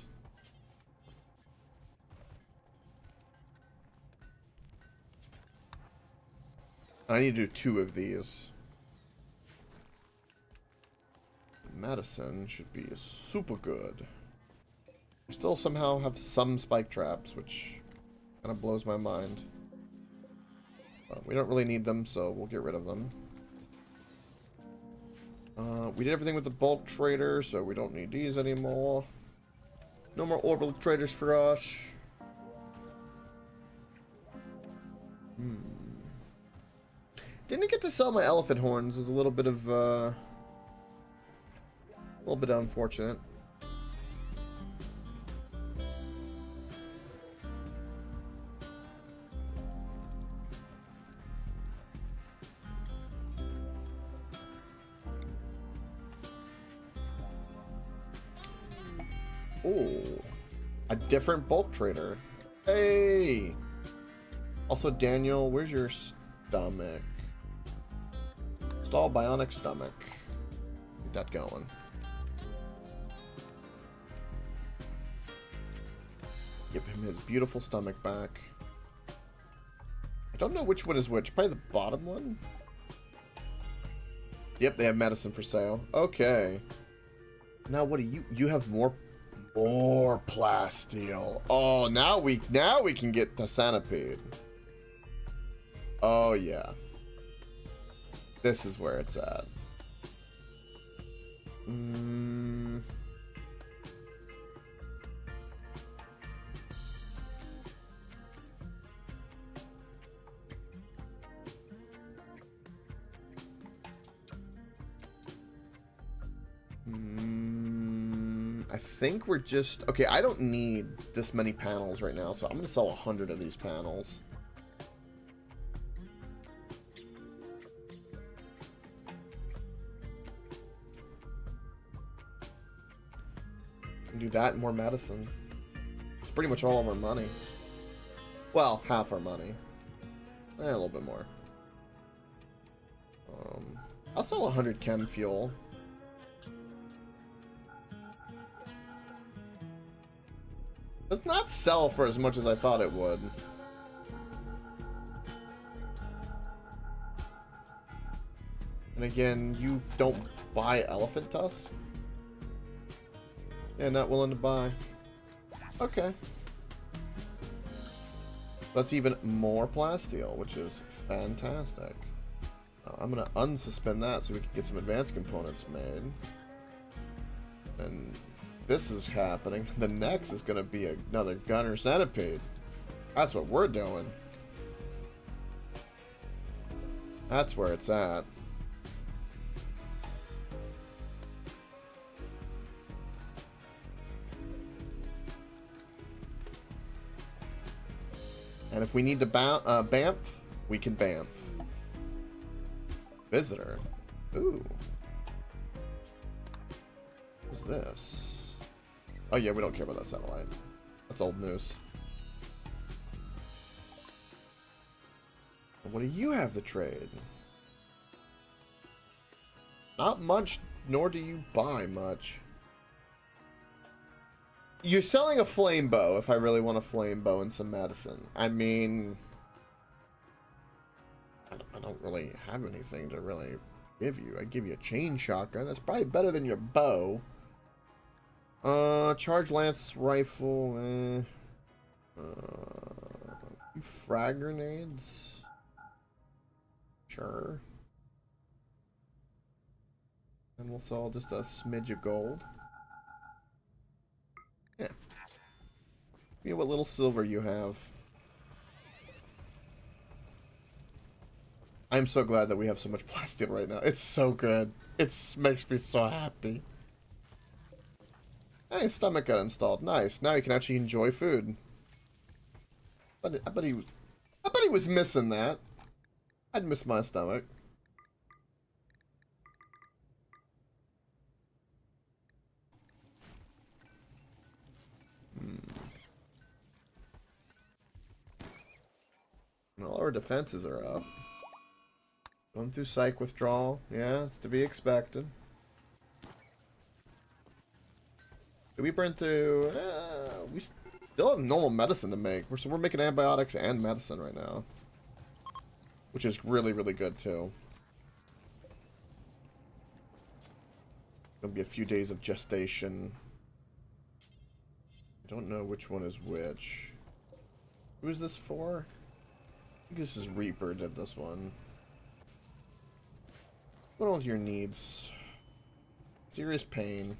I need to do 2 of these. Madison should be super good. We still somehow have some spike traps, which kind of blows my mind. We don't really need them, so we'll get rid of them. We did everything with the bulk trader, so we don't need these anymore. No more orbital traders for us. Didn't get to sell my elephant horns. Is a little bit unfortunate. Oh, a different bulk trader. Hey. Also, Daniel, where's your stomach? Install bionic stomach. Get that going. Give him his beautiful stomach back. I don't know which one is which. Probably the bottom one. Yep, they have medicine for sale. Okay. Now what do you have more plasteel. Oh, now we can get the centipede. Oh yeah. This is where it's at. I think we're just... Okay, I don't need this many panels right now, so I'm going to sell 100 of these panels. Do that and more medicine. It's pretty much all of our money. Well, half our money. A little bit more. I'll sell 100 chem fuel. Does not sell for as much as I thought it would. And again, you don't buy elephant tusk? Yeah, not willing to buy. Okay. That's even more plasteel, which is fantastic. I'm going to unsuspend that so we can get some advanced components made. And this is happening. The next is going to be another gunner centipede. That's what we're doing. That's where it's at. And if we need to bamf, we can bamf. Visitor. Ooh. What's this? Oh yeah, we don't care about that satellite. That's old news. What do you have to trade? Not much, nor do you buy much. You're selling a flame bow if I really want a flame bow and some medicine. I mean... I don't really have anything to really give you. I'd give you a chain shotgun. That's probably better than your bow. Charge lance rifle. A few frag grenades. Sure. And we'll sell just a smidge of gold. Yeah. See what little silver you have. I'm so glad that we have so much plastic right now. It's so good. It makes me so happy. Hey, stomach got installed. Nice. Now you can actually enjoy food. But I bet he was missing that. I'd miss my stomach. Well, our defenses are up. Going through psych withdrawal. Yeah, it's to be expected. Did we burn through... we still have normal medicine to make. We're making antibiotics and medicine right now. Which is really, really good, too. Gonna be a few days of gestation. I don't know which one is which. Who is this for? I think this is Reaper did this one. What are all your needs? Serious pain.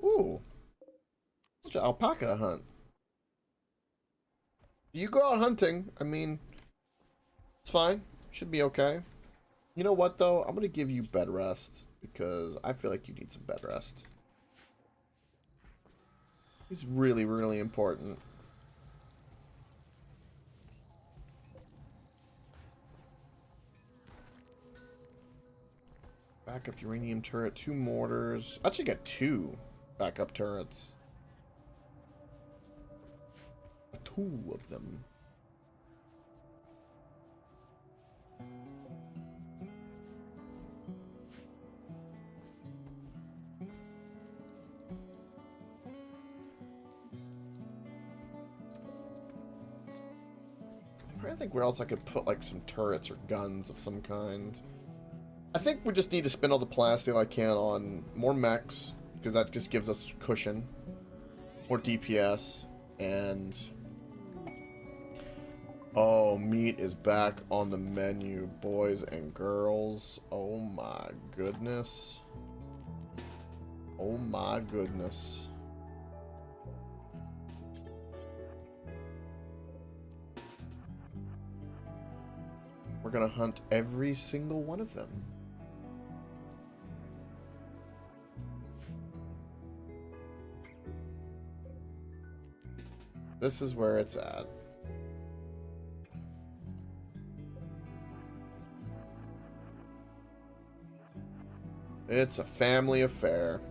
Ooh. Such an alpaca hunt. You go out hunting, I mean, it's fine. Should be okay. You know what, though? I'm going to give you bed rest because I feel like you need some bed rest. It's really, really important. Backup uranium turret, 2 mortars. I actually got 2 backup turrets. 2 of them. trying to think where else I could put like some turrets or guns of some kind. I think we just need to spend all the plastic I can on more mechs, because that just gives us cushion, more DPS, and oh, meat is back on the menu, boys and girls. Oh my goodness. Oh my goodness. We're gonna hunt every single one of them. This is where it's at. It's a family affair.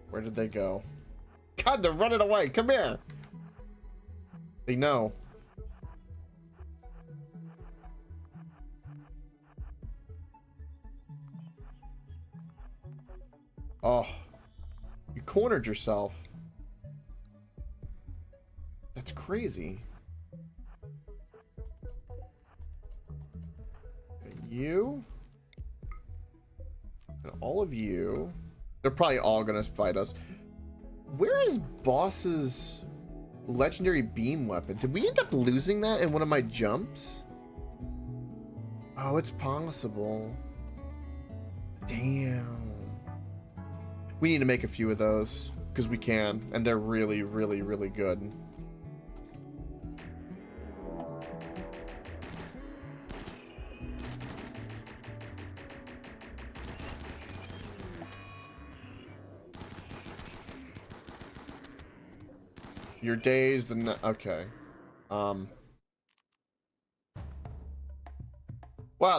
Where did they go? God, they're running away. Come here. They know. Oh, you cornered yourself. That's crazy. You and all of you. They're probably all gonna fight us. Where is Boss's legendary beam weapon? Did we end up losing that in one of my jumps? Oh, it's possible. Damn. We need to make a few of those because we can, and they're really, really, really good. Your days, the okay. Wow,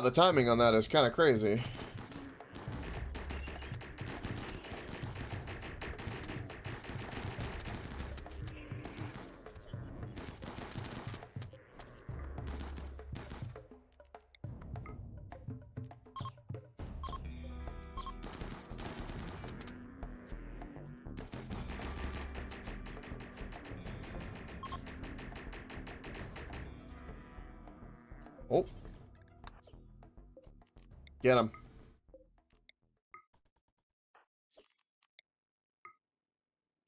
the timing on that is kind of crazy. Oh. Get him.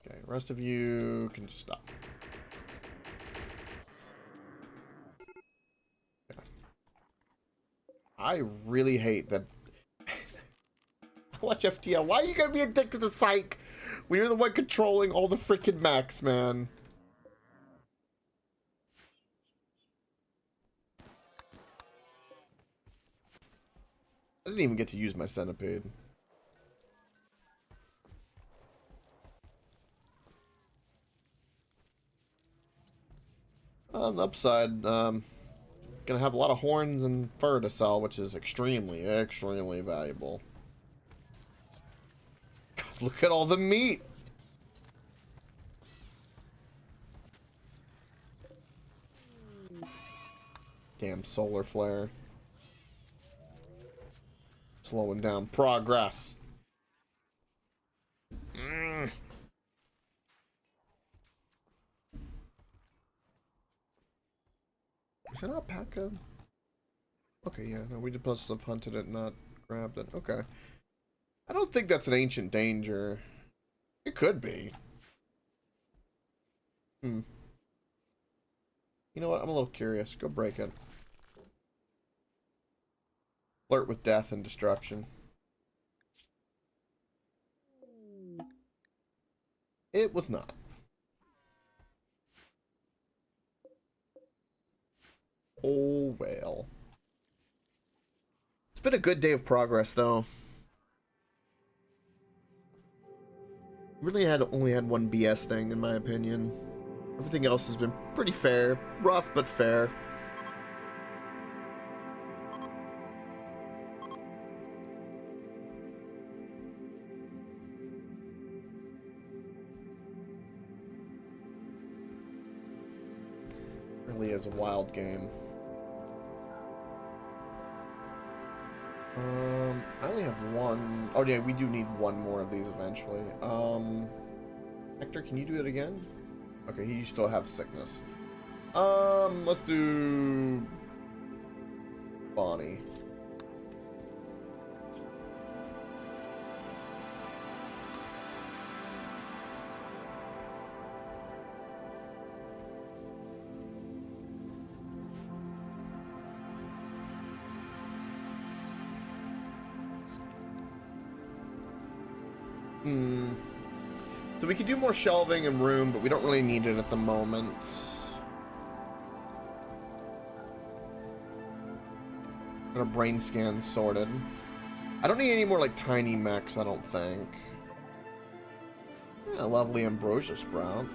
Okay, rest of you can just stop. Okay. I really hate that. Watch FTL. Why are you gonna be addicted to psych when you're the one controlling all the freaking mechs, man? I didn't even get to use my centipede. On the upside, gonna have a lot of horns and fur to sell, which is extremely, extremely valuable. God, look at all the meat! Damn solar flare. Slowing down progress. Is that alpaca? Okay, yeah, no, we just must have hunted it, not grabbed it. Okay. I don't think that's an ancient danger. It could be. You know what? I'm a little curious. Go break it. Flirt with death and destruction. It was not. Oh, well. It's been a good day of progress, though. Really only had one BS thing, in my opinion. Everything else has been pretty fair. Rough, but fair. Really is a wild game. I only have one. Oh yeah, we do need one more of these eventually. Hector, can you do it again? Okay, you still have sickness. Let's do Bonnie. So we could do more shelving and room, but we don't really need it at the moment. Got our brain scans sorted. I don't need any more, like, tiny mechs, I don't think. Yeah, lovely ambrosia sprout.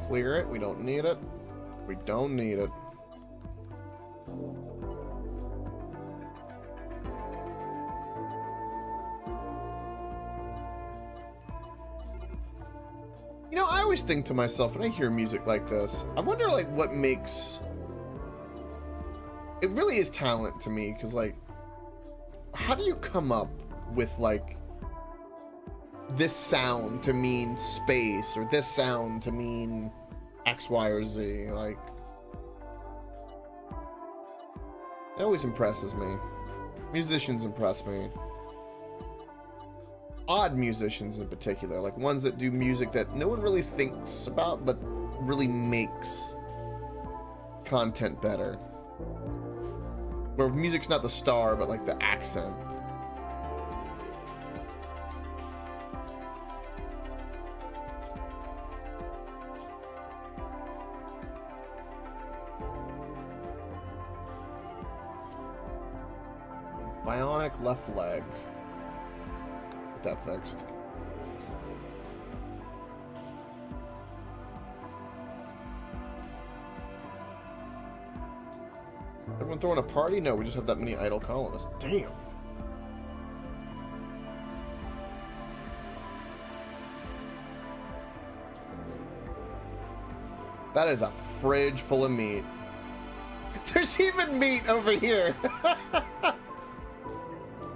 Clear it. We don't need it. We don't need it. You know, I always think to myself when I hear music like this, I wonder, like, what makes... It really is talent to me, because, like, how do you come up with, like, this sound to mean space, or this sound to mean X, Y, or Z? Like, it always impresses me. Musicians impress me. Odd musicians in particular, like ones that do music that no one really thinks about, but really makes content better. Where music's not the star, but like the accent. Bionic left leg. Get that fixed. Everyone throwing a party? No, we just have that many idle colonists. Damn. That is a fridge full of meat. There's even meat over here.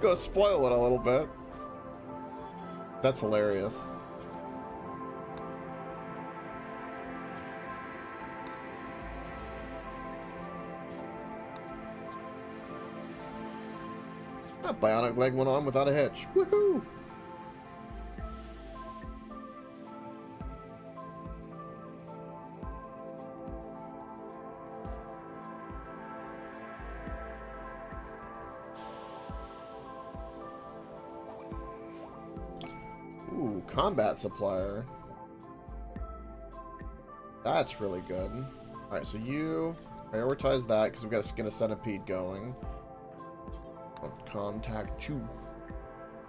Go spoil it a little bit. That's hilarious. That bionic leg went on without a hitch. Woohoo! Ooh, combat supplier. That's really good. Alright, so you prioritize that because we've got to skin a centipede going. I'll contact you.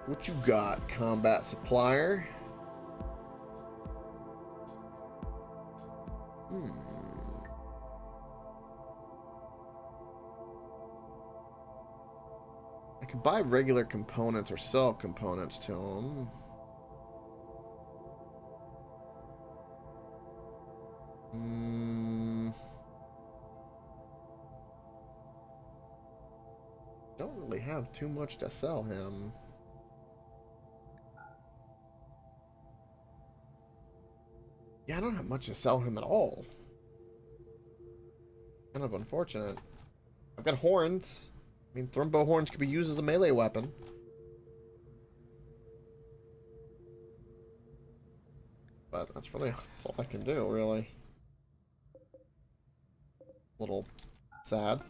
What you got, combat supplier? I could buy regular components or sell components to him. Don't really have too much to sell him. Yeah, I don't have much to sell him at all. Kind of unfortunate. I've got horns. I mean, Thrumbo horns could be used as a melee weapon. But that's all I can do, really. A little sad.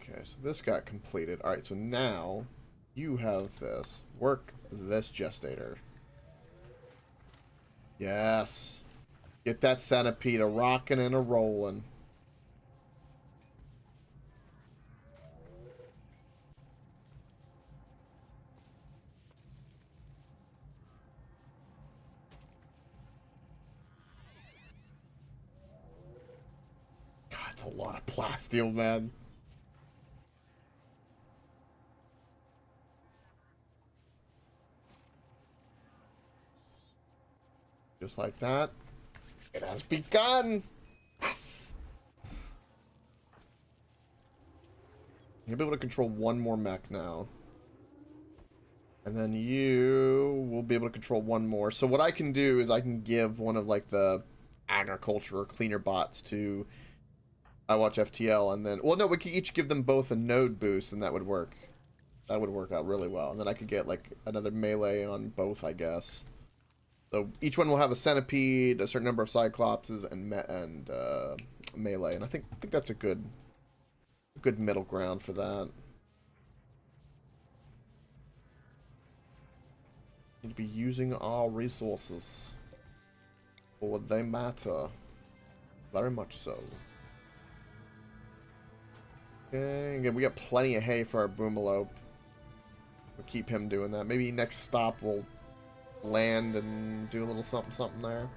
Okay, so this got completed. Alright, so now you have this. Work this gestator. Yes. Get that centipede a rocking and a rolling. God, it's a lot of plasteel, man. Just like that. It has begun. Yes. You'll be able to control one more mech now. And then you will be able to control one more. So what I can do is I can give one of like the agriculture or cleaner bots to I watch FTL, and then well no, we could each give them both a node boost, and that would work. That would work out really well. And then I could get like another melee on both, I guess. So each one will have a centipede, a certain number of cyclopses, and melee. And I think that's a good middle ground for that. Need to be using our resources for what they matter. Very much so. Okay, again, we got plenty of hay for our boomalope. We'll keep him doing that. Maybe next stop we'll land and do a little something there.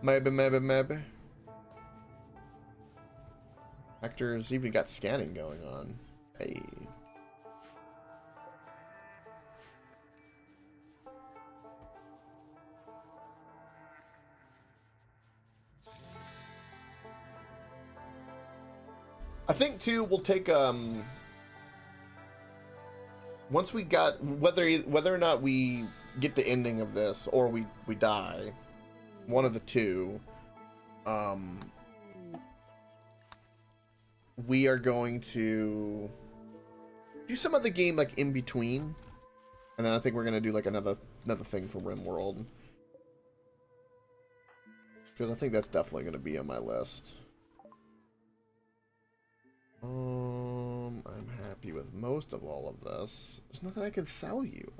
Maybe. Hector's even got scanning going on. Hey. I think too we'll take once we got whether or not we get the ending of this or we die, one of the two, we are going to do some of the game like in between, and then I think we're gonna do like another thing for RimWorld, because I think that's definitely gonna be on my list. I'm happy with most of all of this. There's nothing I can sell you.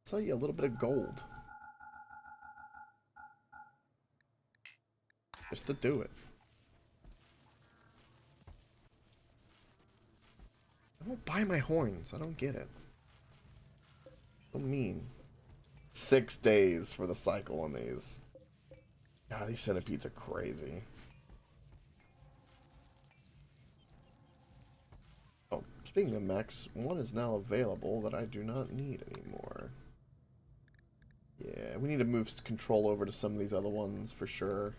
Sell you a little bit of gold. Just to do it. I won't buy my horns. I don't get it. So mean. 6 days for the cycle on these. God, these centipedes are crazy. Oh, speaking of mechs, one is now available that I do not need anymore. Yeah, we need to move control over to some of these other ones for sure.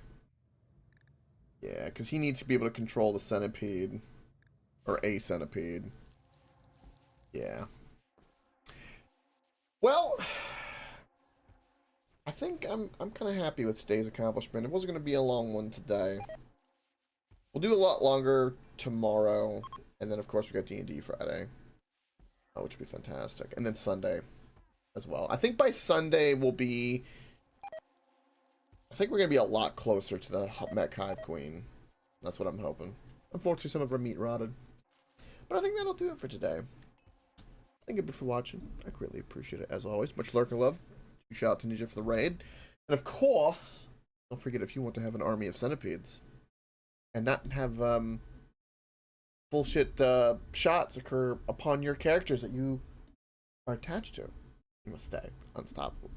Yeah, because he needs to be able to control the centipede. Or a centipede. Yeah. Well, I think I'm kind of happy with today's accomplishment. It wasn't going to be a long one today. We'll do a lot longer tomorrow, and then of course we got D&D Friday, which would be fantastic, and then Sunday as well. I think by Sunday we'll be. I think we're going to be a lot closer to the Mech Hive Queen. That's what I'm hoping. Unfortunately, some of her meat rotted, but I think that'll do it for today. Thank you for watching. I greatly appreciate it as always. Much lurker love. Shout out to Ninja for the raid. And of course, don't forget, if you want to have an army of centipedes and not have bullshit shots occur upon your characters that you are attached to, you must stay unstoppable.